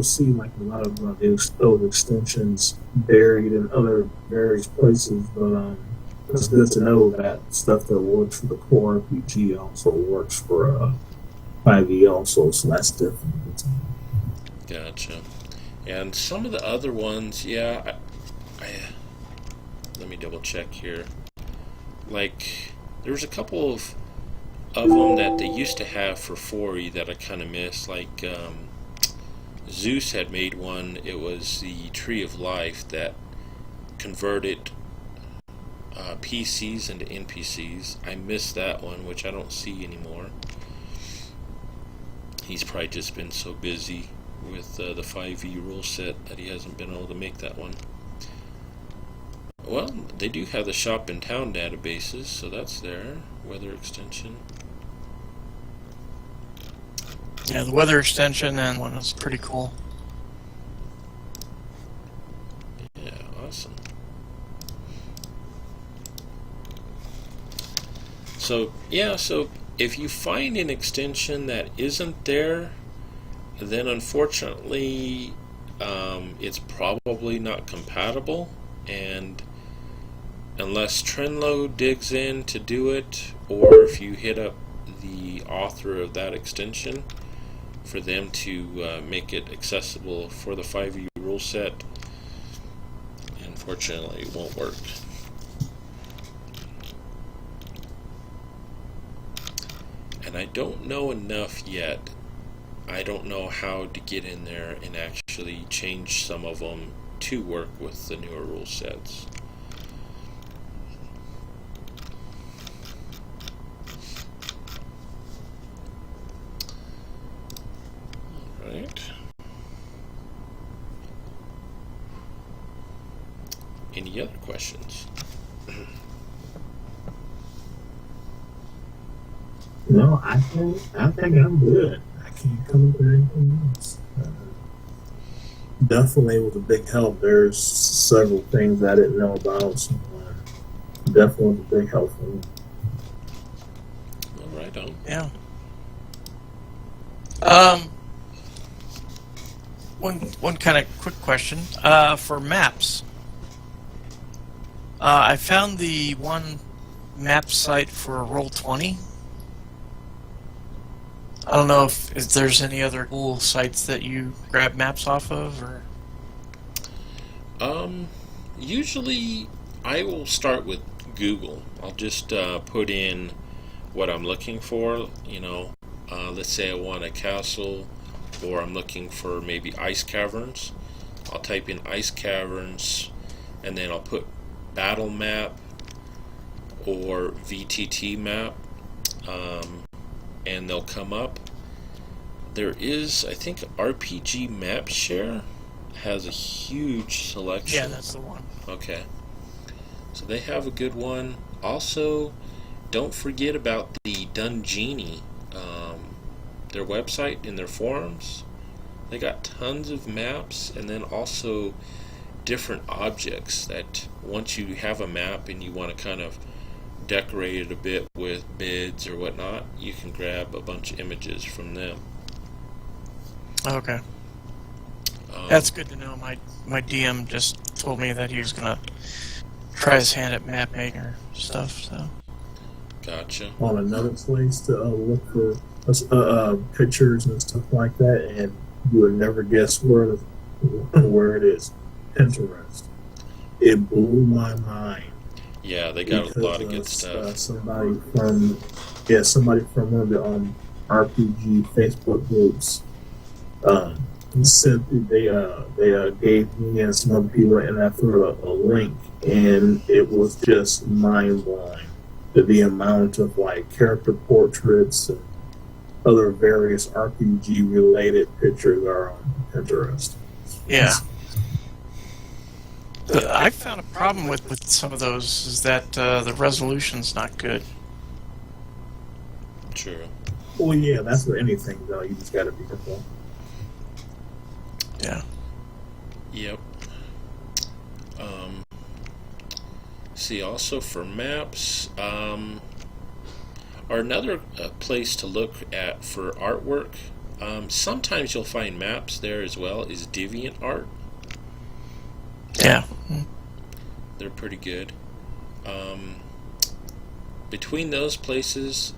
see like a lot of those extensions buried in other various places, but it's good to know that stuff that works for the core RPG also works for 5e also, so that's different. Gotcha. And some of the other ones, yeah, let me double check here. Like, there's a couple of them that they used to have for 4e that I kind of miss. Like, Zeus had made one. It was the Tree of Life that converted PCs into NPCs. I missed that one, which I don't see anymore. He's probably just been so busy with the 5e rule set that he hasn't been able to make that one. Well, they do have the shop in town databases, so that's there. Weather extension. Yeah, the weather extension and one is pretty cool. Yeah, awesome. So, yeah, so if you find an extension that isn't there, then unfortunately it's probably not compatible, and unless Trenlo digs in to do it, or if you hit up the author of that extension for them to make it accessible for the 5e rule set, unfortunately it won't work. And I don't know enough yet. I don't know how to get in there and actually change some of them to work with the newer rule sets. Alright. Any other questions? No, I think I'm good. I can't come up with anything else. Definitely was a big help. There's several things I didn't know about, so definitely was a big help for me. All right, on. Yeah. One kind of quick question. For maps, I found the one map site for Roll20. I don't know if there's any other cool sites that you grab maps off of, or. Usually I will start with Google. I'll just put in what I'm looking for. Let's say I want a castle, or I'm looking for maybe ice caverns. I'll type in ice caverns, and then I'll put battle map or VTT map, and they'll come up. There is, I think, RPG Map Share has a huge selection. Yeah, that's the one. Okay. So they have a good one. Also, don't forget about the Dungenie, their website and their forums. They got tons of maps, and then also different objects that once you have a map and you want to kind of decorate it a bit with bids or whatnot, you can grab a bunch of images from them. Okay. That's good to know. My DM just told me that he was gonna try his hand at map maker stuff. So. Gotcha. On another place to look for pictures and stuff like that, and you would never guess where it is. Pinterest. It blew my mind. Yeah, they got a lot of good stuff. Somebody from one of the RPG Facebook groups they gave me and some other people, and I threw a link, and it was just mind blowing. The amount of like character portraits and other various RPG related pictures are on Pinterest. Yeah. I found a problem with some of those is that the resolution's not good. True. Well, yeah, that's for anything though. You just got to be careful. Yeah. Yep. See, also for maps, or another place to look at for artwork. Sometimes you'll find maps there as well. Is DeviantArt. Yeah. They're pretty good. Between those places,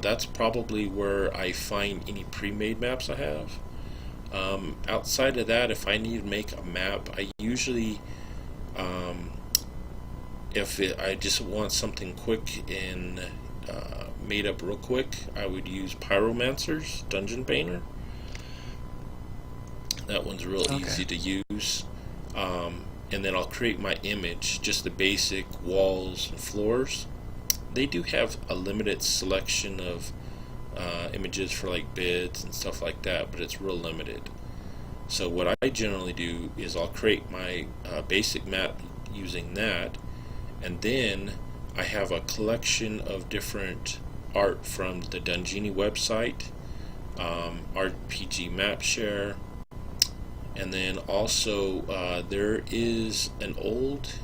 that's probably where I find any pre-made maps I have. Outside of that, if I need to make a map, I usually, I just want something quick and made up real quick, I would use Pyromancer's Dungeon Painter. That one's real easy to use. And then I'll create my image, just the basic walls and floors. They do have a limited selection of images for like bids and stuff like that, but it's real limited. So what I generally do is I'll create my basic map using that, and then I have a collection of different art from the Dungini website, RPG Mapshare, and then also there is an old,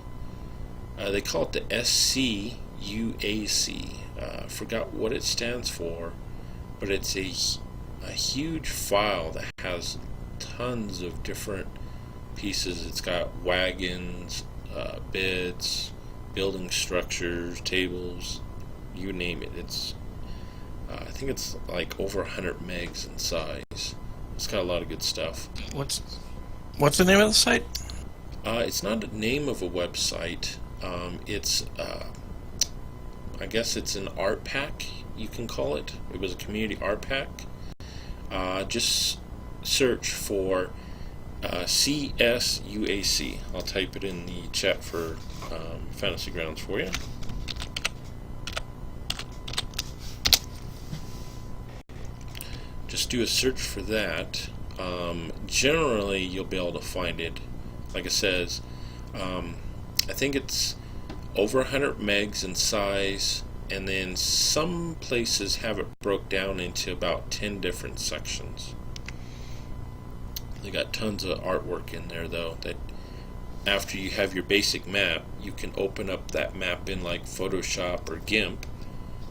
they call it the SCUAC. Forgot what it stands for, but it's a huge file that has tons of different pieces. It's got wagons, beds, building structures, tables, you name it. It's I think it's like over 100 megs in size. It's got a lot of good stuff. What's the name of the site? It's not a name of a website. It's I guess it's an art pack, you can call it. It was a community art pack. Just search for CSUAC. I'll type it in the chat for Fantasy Grounds for you. Just do a search for that. Generally, you'll be able to find it. Like it says, I think it's over 100 megs in size, and then some places have it broke down into about 10 different sections. They got tons of artwork in there though, that after you have your basic map, you can open up that map in like Photoshop or GIMP,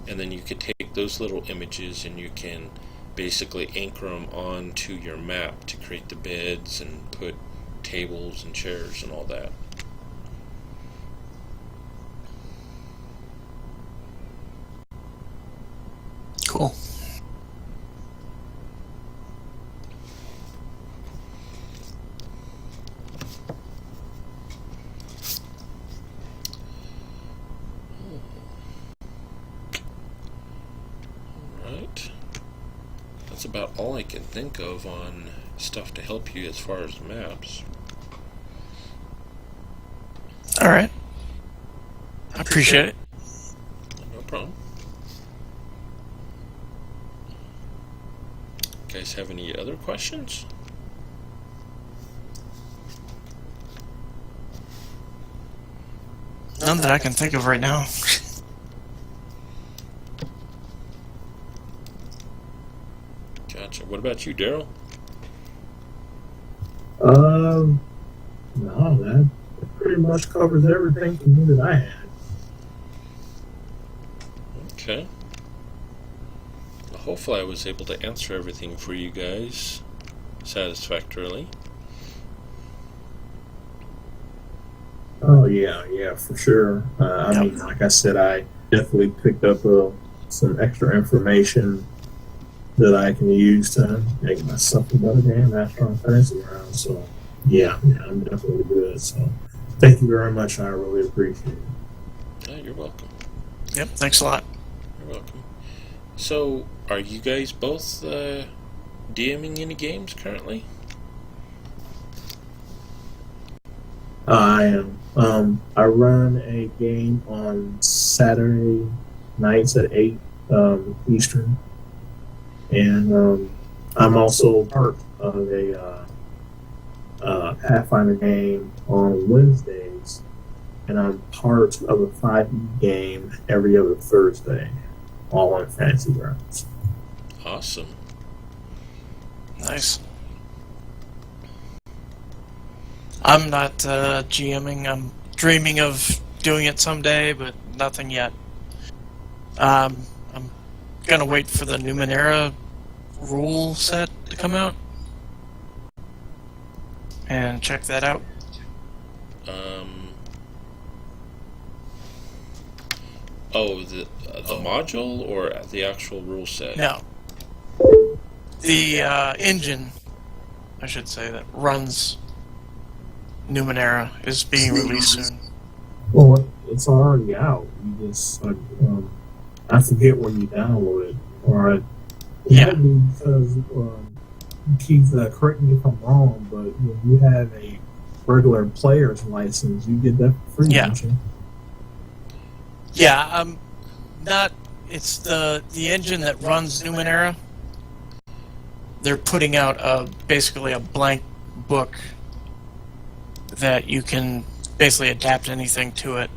and then you can take those little images and you can basically anchor them onto your map to create the beds and put tables and chairs and all that. Cool. Alright. That's about all I can think of on stuff to help you as far as maps. All right. I appreciate it. No problem. Guys have any other questions? None that I can think of right now. Gotcha. What about you, Daryl? No, that pretty much covers everything for me that I had. Okay. Well, hopefully I was able to answer everything for you guys satisfactorily. Oh yeah, for sure. I mean, like I said, I definitely picked up some extra information that I can use to make myself a better game master on Fantasy Ground. So yeah, I'm definitely good. So thank you very much. I really appreciate it. You're welcome. Yep, thanks a lot. You're welcome. So, are you guys both DMing any games currently? I am. I run a game on Saturday nights at 8 Eastern, and I'm also part of a Pathfinder game on Wednesdays, and I'm part of a 5e game every other Thursday, all on Fantasy Grounds. Awesome. Nice. I'm not GMing. I'm dreaming of doing it someday, but nothing yet. I'm gonna wait for the Numenera rule set to come out and check that out. The module or the actual rule set? No. The engine, I should say, that runs Numenera is being released soon. Well, it's already out. You just I forget where you download it, or because Keith, correct me if I'm wrong, but when you have a regular player's license, you get that for free, don't you? Yeah, not. It's the engine that runs Numenera. They're putting out basically a blank book that you can basically adapt anything to it.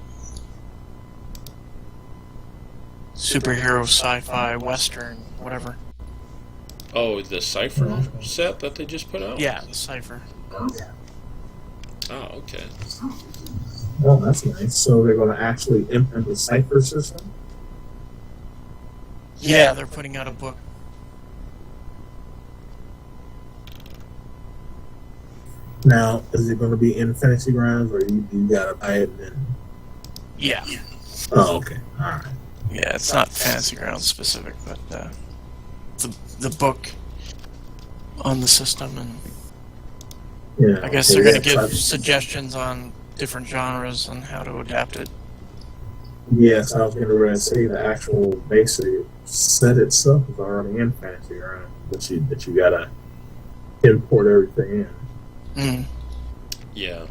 Superhero, sci-fi, western, whatever. Oh, the Cypher set that they just put out? Yeah, the Cypher. Oh, okay. Oh, that's nice. So they're going to actually implement the Cypher system? Yeah, they're putting out a book. Now, is it going to be in Fantasy Grounds, or you got to buy it then? Yeah. Oh, okay. All right. Yeah, it's not Fantasy Grounds specific, but the book on the system, and Yeah. I guess they're going to give suggestions on different genres and how to adapt it. Yes, I was going to say the actual basic set itself is already in Fantasy Grounds, but you got to import everything in. Yeah,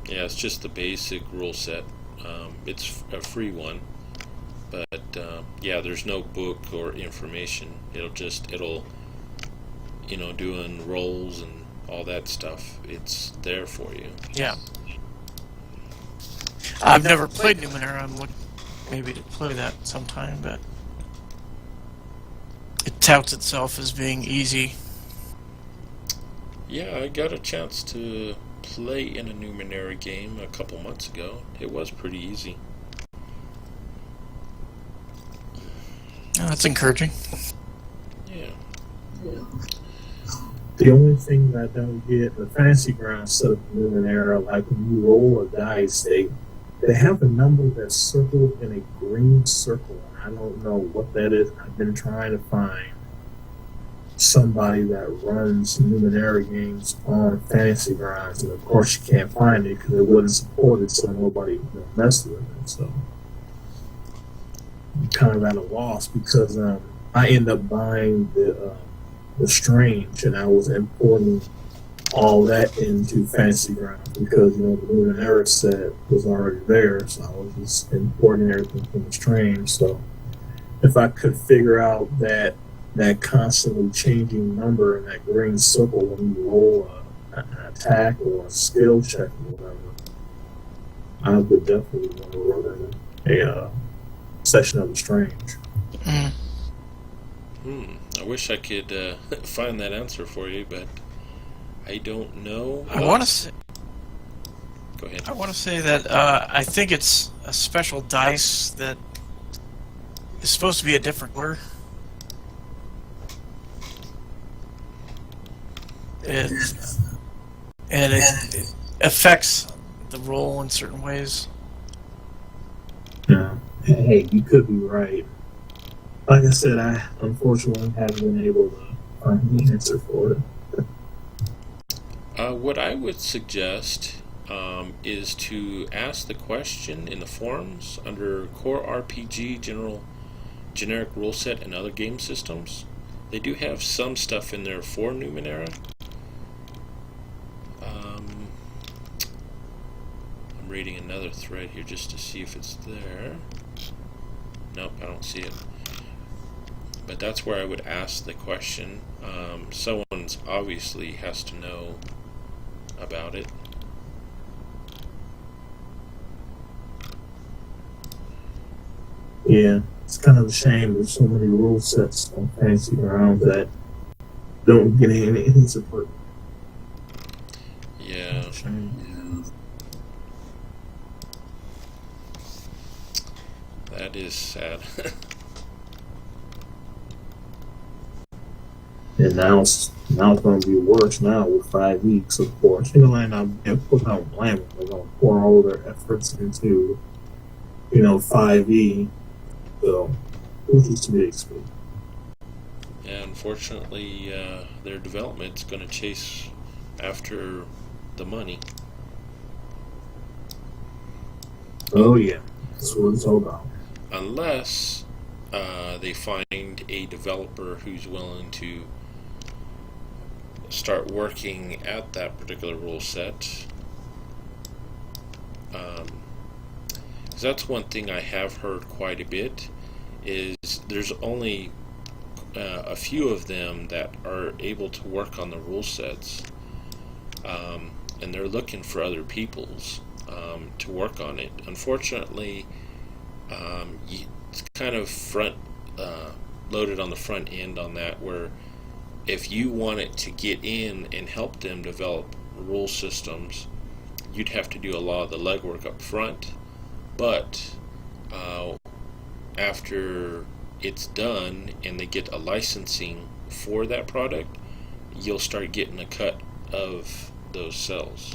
it's just the basic rule set. It's a free one, but there's no book or information. It'll doing rolls and all that stuff. It's there for you. Yeah. I've never played Numenera. I'm looking maybe to play that sometime, but it touts itself as being easy. Yeah, I got a chance to play in a Numenera game a couple months ago. It was pretty easy. Oh, that's encouraging. Yeah. The only thing that I don't get, the Fantasy Ground set of Numenera, like when you roll a dice, they have a number that's circled in a green circle. I don't know what that is. I've been trying to find somebody that runs Numenera games on Fantasy Grounds, and of course you can't find it because it wasn't supported, so nobody messed with it. So I'm kind of at a loss because I ended up buying the Strange, and I was importing all that into Fantasy Grounds because the Numenera set was already there, so I was just importing everything from the Strange. So if I could figure out that constantly changing number in that green circle when you roll an attack or a skill check or whatever, I would definitely want to run a session of the Strange. I wish I could find that answer for you, but I don't know. I want to say. Go ahead. I want to say that I think it's a special dice that is supposed to be a different color. It affects the roll in certain ways. Yeah. Hey, you could be right. Like I said, I unfortunately haven't been able to find the answer for it. What I would suggest is to ask the question in the forums under Core RPG Generic Rule Set and Other Game Systems. They do have some stuff in there for Numenera. I'm reading another thread here just to see if it's there. Nope, I don't see it. But that's where I would ask the question. Someone's obviously has to know about it. Yeah, it's kind of a shame there's so many rule sets on Fantasy Grounds that don't get any support. Yeah. That is sad. And now it's going to be worse now with 5 weeks, of course. You know, and of course I don't blame them. They're going to pour all their efforts into, 5e. So, which is to be expected. Yeah, unfortunately, their development's going to chase after the money. Oh yeah, that's what it's all about. Unless they find a developer who's willing to start working at that particular rule set. Because that's one thing I have heard quite a bit, is there's only a few of them that are able to work on the rule sets, and they're looking for other people's to work on it. Unfortunately, it's kind of loaded on the front end on that, where if you wanted to get in and help them develop rule systems, you'd have to do a lot of the legwork up front. But after it's done and they get a licensing for that product, you'll start getting a cut of those sales.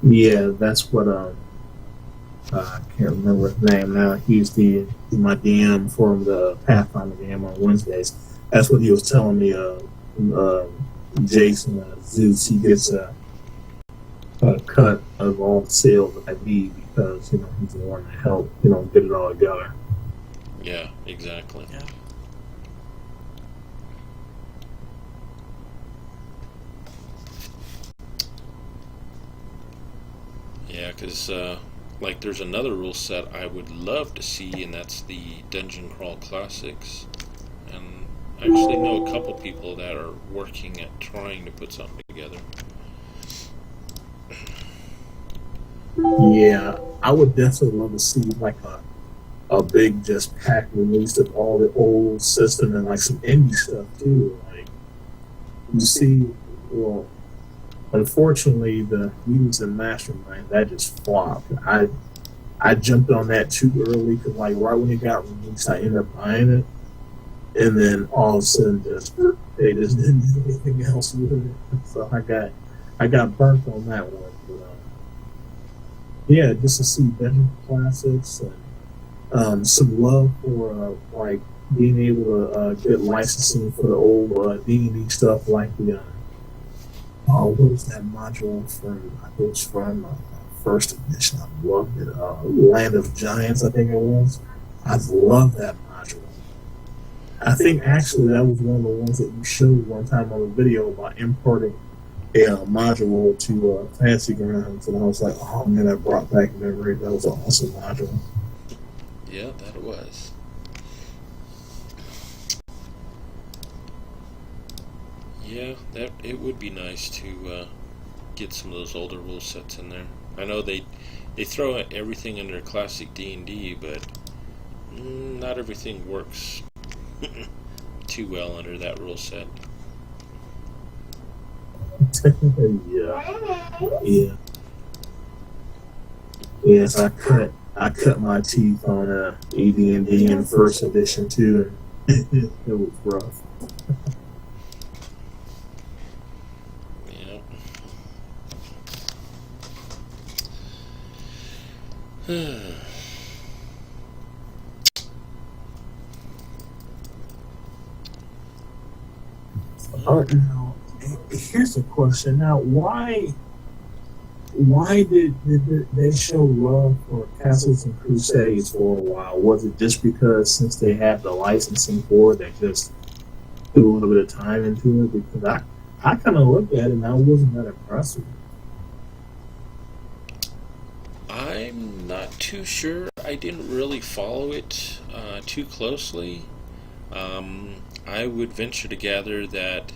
Yeah, that's what I can't remember his name now. He's my DM for the Pathfinder game on Wednesdays. That's what he was telling me. Jason Zeus, he gets a cut of all the sales that I need because he's the one to help get it all together. Yeah, exactly. Yeah. Yeah, because like there's another rule set I would love to see, and that's the Dungeon Crawl Classics. And I actually know a couple people that are working at trying to put something together. Yeah, I would definitely love to see like a big just pack release of all the old system and like some indie stuff too. Like you see, well, unfortunately the Mutants and Mastermind that just flopped. I jumped on that too early because like right when it got released, I ended up buying it, and then all of a sudden they just didn't do anything else with it. So I got burnt on that one. But, yeah, just to see better classics and some love for like being able to get licensing for the old D&D stuff, like the what was that module from? I think it was from first edition. I loved it. Land of Giants, I think it was. I love that module. I think actually that was one of the ones that you showed one time on the video about importing a module to Fantasy Grounds, and I was like, oh man, that brought back memory. That was an awesome module. Yeah, that it was. Yeah, that it would be nice to get some of those older rule sets in there. I know they throw everything under classic D&D, but not everything works too well under that rule set. Technically, yeah. Yes, I cut my teeth on AD&D in first edition too, and it was rough. Yeah. Now, here's a question. Now, why did they show love for Castles and Crusades for a while? Was it just because since they had the licensing for it, they just put a little bit of time into it? Because I kind of looked at it and I wasn't that impressed with it. I'm not too sure. I didn't really follow it too closely. I would venture to gather that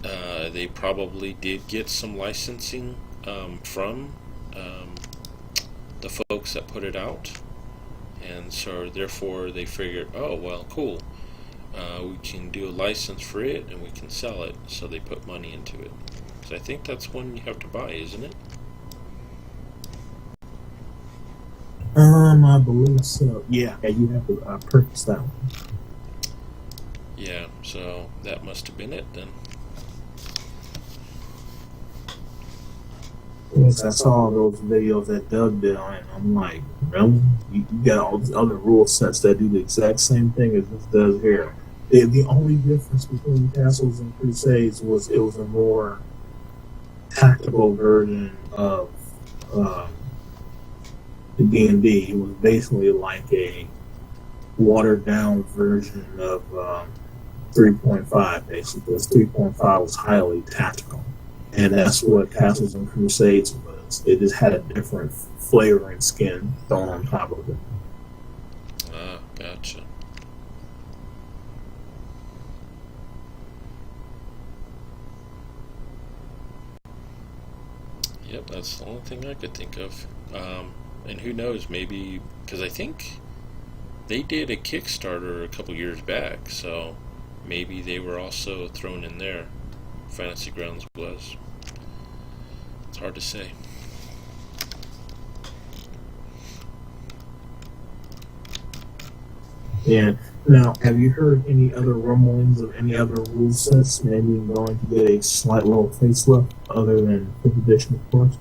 they probably did get some licensing from the folks that put it out, and so therefore they figured, oh well, cool, we can do a license for it and we can sell it, so they put money into it. So I think that's one you have to buy, isn't it? I believe so. Yeah, you have to purchase that one. Yeah, so that must have been it then. Yes, I saw those videos that Doug did on it. I'm like, really? You got all these other rule sets that do the exact same thing as this does here. The only difference between Castles and Crusades was it was a more tactical version of the D&D. It was basically like a watered down version of 3.5, basically. Because 3.5 was highly tactical. And that's what Castles and Crusades was. It just had a different flavor and skin thrown on top of it. Ah, gotcha. Yep, that's the only thing I could think of. And who knows, maybe, because I think they did a Kickstarter a couple years back, so maybe they were also thrown in there. Fantasy Grounds was. It's hard to say. Yeah. Now, have you heard any other rumblings of any other rule sets maybe going to get a slight little facelift other than 5th edition, of course?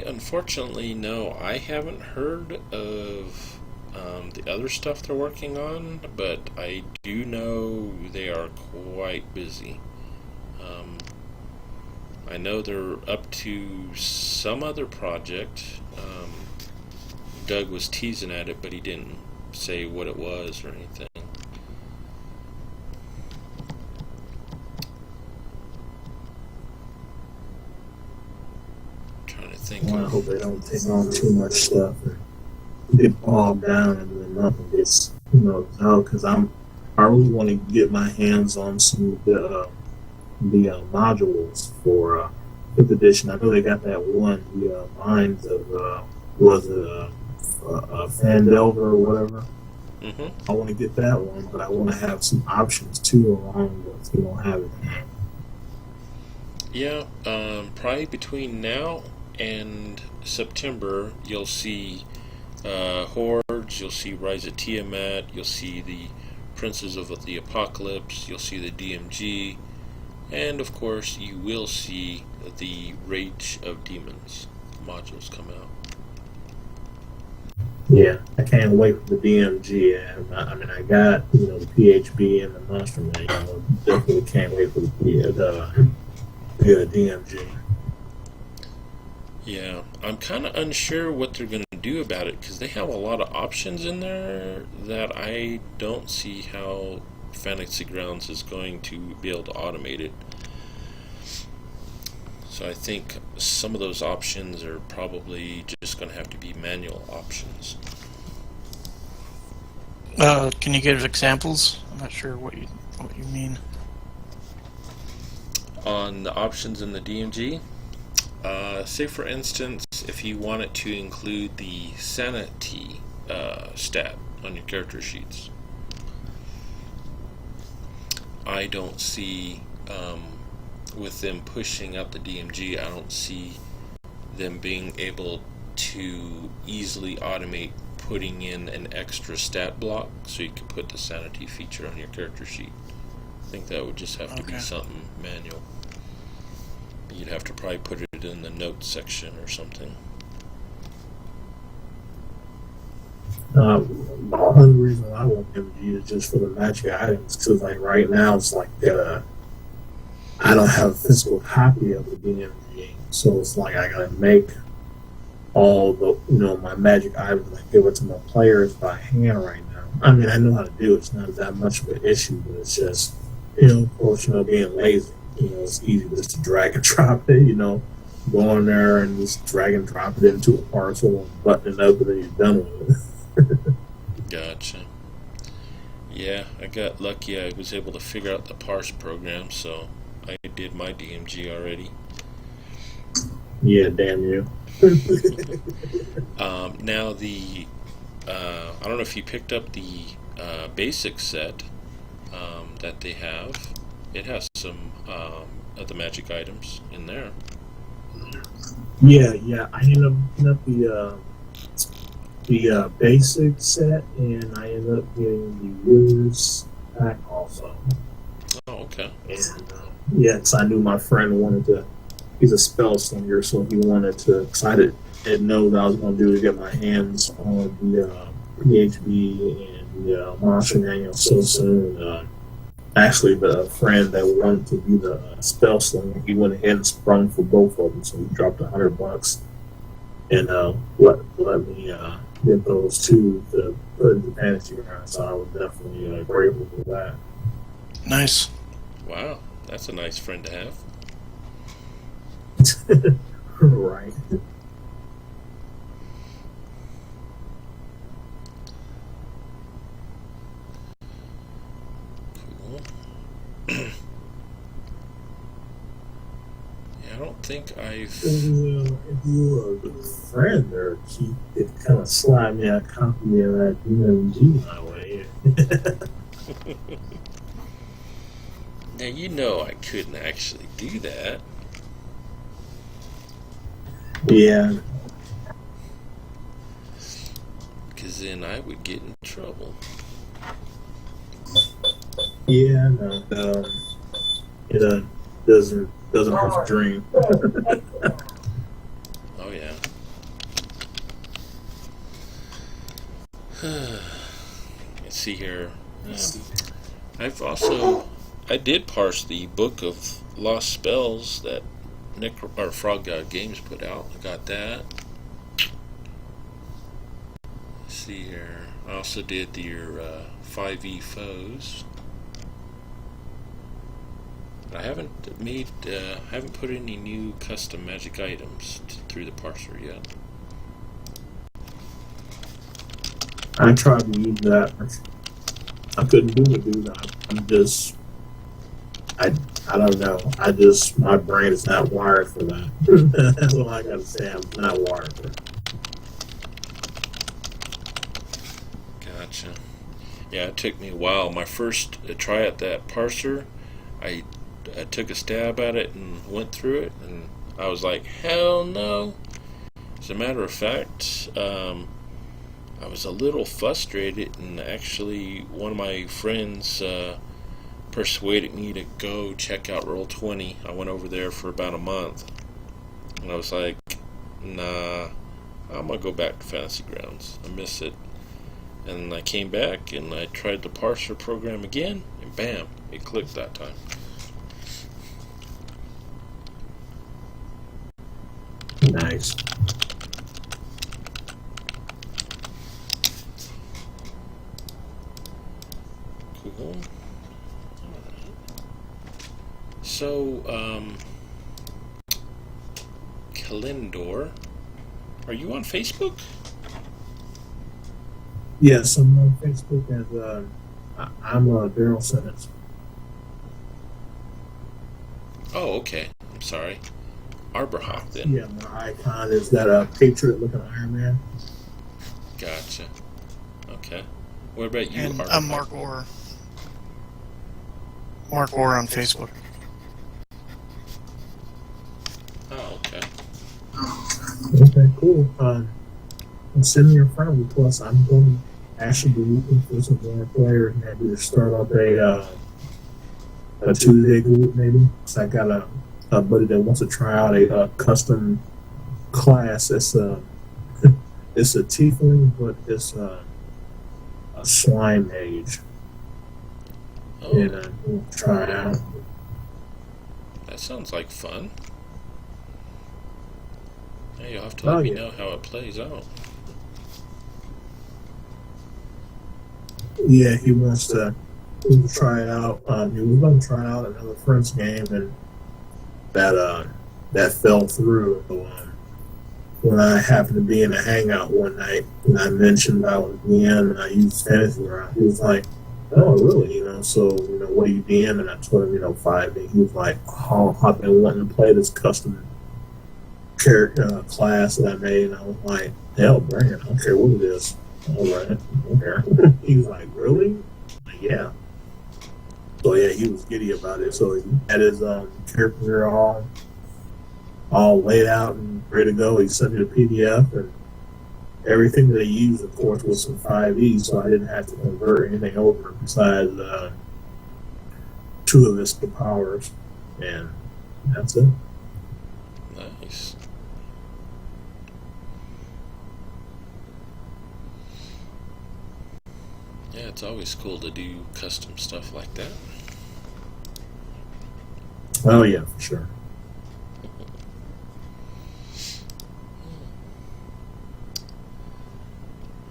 Unfortunately, no. I haven't heard of the other stuff they're working on, but I do know they are quite busy. I know they're up to some other project. Doug was teasing at it, but he didn't say what it was or anything. Trying to think. Well, I hope they don't take on too much stuff and get bogged down and then nothing gets, out. Because I really want to get my hands on some of the modules for 5th edition. I know they got that one, the Minds of, was it Fandelver or whatever. Mm-hmm. I want to get that one, but I want to have some options too along with, have it. Yeah, probably between now and September, you'll see Hordes, you'll see Rise of Tiamat, you'll see the Princes of the Apocalypse, you'll see the DMG, and of course you will see the Rage of Demons modules come out. Yeah, I can't wait for the DMG. I mean, I got the PHB and the Monster Manual. Definitely can't wait for the DMG. Yeah, I'm kind of unsure what they're going to do about it because they have a lot of options in there that I don't see how Fantasy Grounds is going to be able to automate it. So I think some of those options are probably just going to have to be manual options. Can you give examples? I'm not sure what you mean. On the options in the DMG, say for instance, if you wanted to include the sanity stat on your character sheets, I don't see with them pushing out the DMG, I don't see them being able to easily automate putting in an extra stat block so you can put the sanity feature on your character sheet. I think that would just have to be Okay. something manual. You'd have to probably put it in the notes section or something. The only reason why I want MG is just for the magic items, because like right now it's like I don't have a physical copy of the DMG, so it's like I gotta make all the my magic items and I give it to my players by hand right now. I mean, I know how to do it. It's not that much of an issue, but it's just of course being lazy. It's easy just to drag and drop it. Go in there and just drag and drop it into a parcel and button it up, and then you're done with it. Gotcha. Yeah, I got lucky. I was able to figure out the parse program, so I did my DMG already. Yeah, damn you. Now I don't know if you picked up the basic set that they have. It has some of the magic items in there. Yeah. I ended up picking up the basic set, and I ended up getting the Wizards pack also. Oh, okay. And yeah, because I knew my friend wanted to. He's a spell slinger, so he wanted to. Cause I didn't know what I was going to do to get my hands on the PHB and the Monster Manual so soon. Actually, the friend that wanted to be the spell slinger, he went ahead and sprung for both of them, so he dropped $100 and let me get those two to put in the fantasy round. So I was definitely grateful for that. Nice. Wow, that's a nice friend to have. Right. Cool. Yeah, I don't think I've. If you were a good friend, or he could kind of slide me a copy of that DMG my way. Now I couldn't actually do that. Yeah. Because then I would get in trouble. Yeah, no. It doesn't hurt to dream. Oh yeah. Let's see here. I did parse the book of lost spells that Frog God Games put out. I got that. Let's see here. I also did your 5e foes. I haven't put any new custom magic items through the parser yet. I tried to use that. I couldn't do that. I don't know. My brain is not wired for that. That's all I gotta say. I'm not wired for it. Gotcha. Yeah, it took me a while. My first try at that parser, I took a stab at it and went through it, and I was like, hell no. As a matter of fact, I was a little frustrated, and actually one of my friends persuaded me to go check out Roll20. I went over there for about a month, and I was like, nah, I'm gonna go back to Fantasy Grounds. I miss it. And I came back and I tried the parser program again, and bam, it clicked that time. Nice. Cool. So, Kalendor, are you on Facebook? Yes, I'm on Facebook as I'm Daryl Simmons. Oh, okay. I'm sorry. Arborhawk, then. Yeah, my icon is that Patriot looking Iron Man. Gotcha. Okay. What about you, And Arborhawk? I'm Mark Orr. Mark Orr on Facebook. Oh, okay. Okay, cool. Send me your friend request. I'm going to actually be looking for some more players, maybe to start up a Tuesday group, maybe. So I got a buddy that wants to try out a custom class. It's a tiefling, but it's a slime mage, Oh, and we'll try it out. that sounds like fun. Yeah, you'll have to Oh, let me yeah. know how it plays out. Yeah, he wants to try it out. He was going to try out another friend's game, and that fell through. So, when I happened to be in a hangout one night, and I mentioned I was DM and I used Fantasy Ground, he was like, "Oh, really? So what do you DM?" And I told him, 5. He was like, "Oh, I've been wanting to play this custom character class that I made." And I was like, "Hell, bring it! I don't care what it is." All right, okay. He was like, "Really?" I'm like, "Yeah." So yeah, he was giddy about it. So he had his character all laid out and ready to go. He sent me the PDF, and everything that he used, of course, was some 5e, so I didn't have to convert anything over besides 2 of his powers, and that's it. Nice. Yeah, it's always cool to do custom stuff like that. Oh yeah, for sure.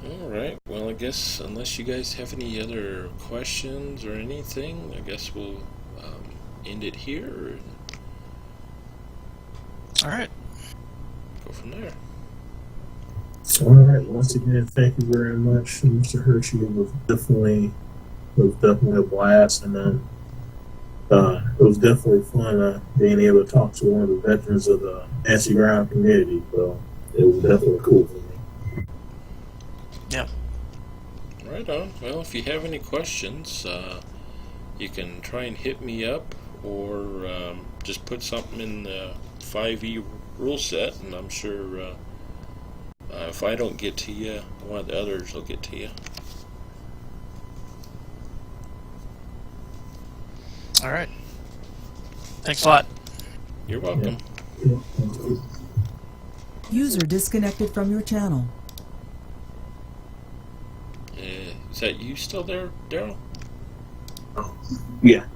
Alright, well, I guess unless you guys have any other questions or anything, I guess we'll end it here and All right. go from there. All right. Once again, thank you very much, Mr. Hershey. It was definitely a blast, and it was definitely fun being able to talk to one of the veterans of the Fantasy Ground community. So it was definitely cool for me. Yeah. Right on. Well, if you have any questions, you can try and hit me up or just put something in the 5e rule set, and I'm sure if I don't get to you, one of the others will get to you. All right. Thanks a lot. You're welcome. Yeah. User disconnected from your channel. Is that you still there, Daryl? Yeah.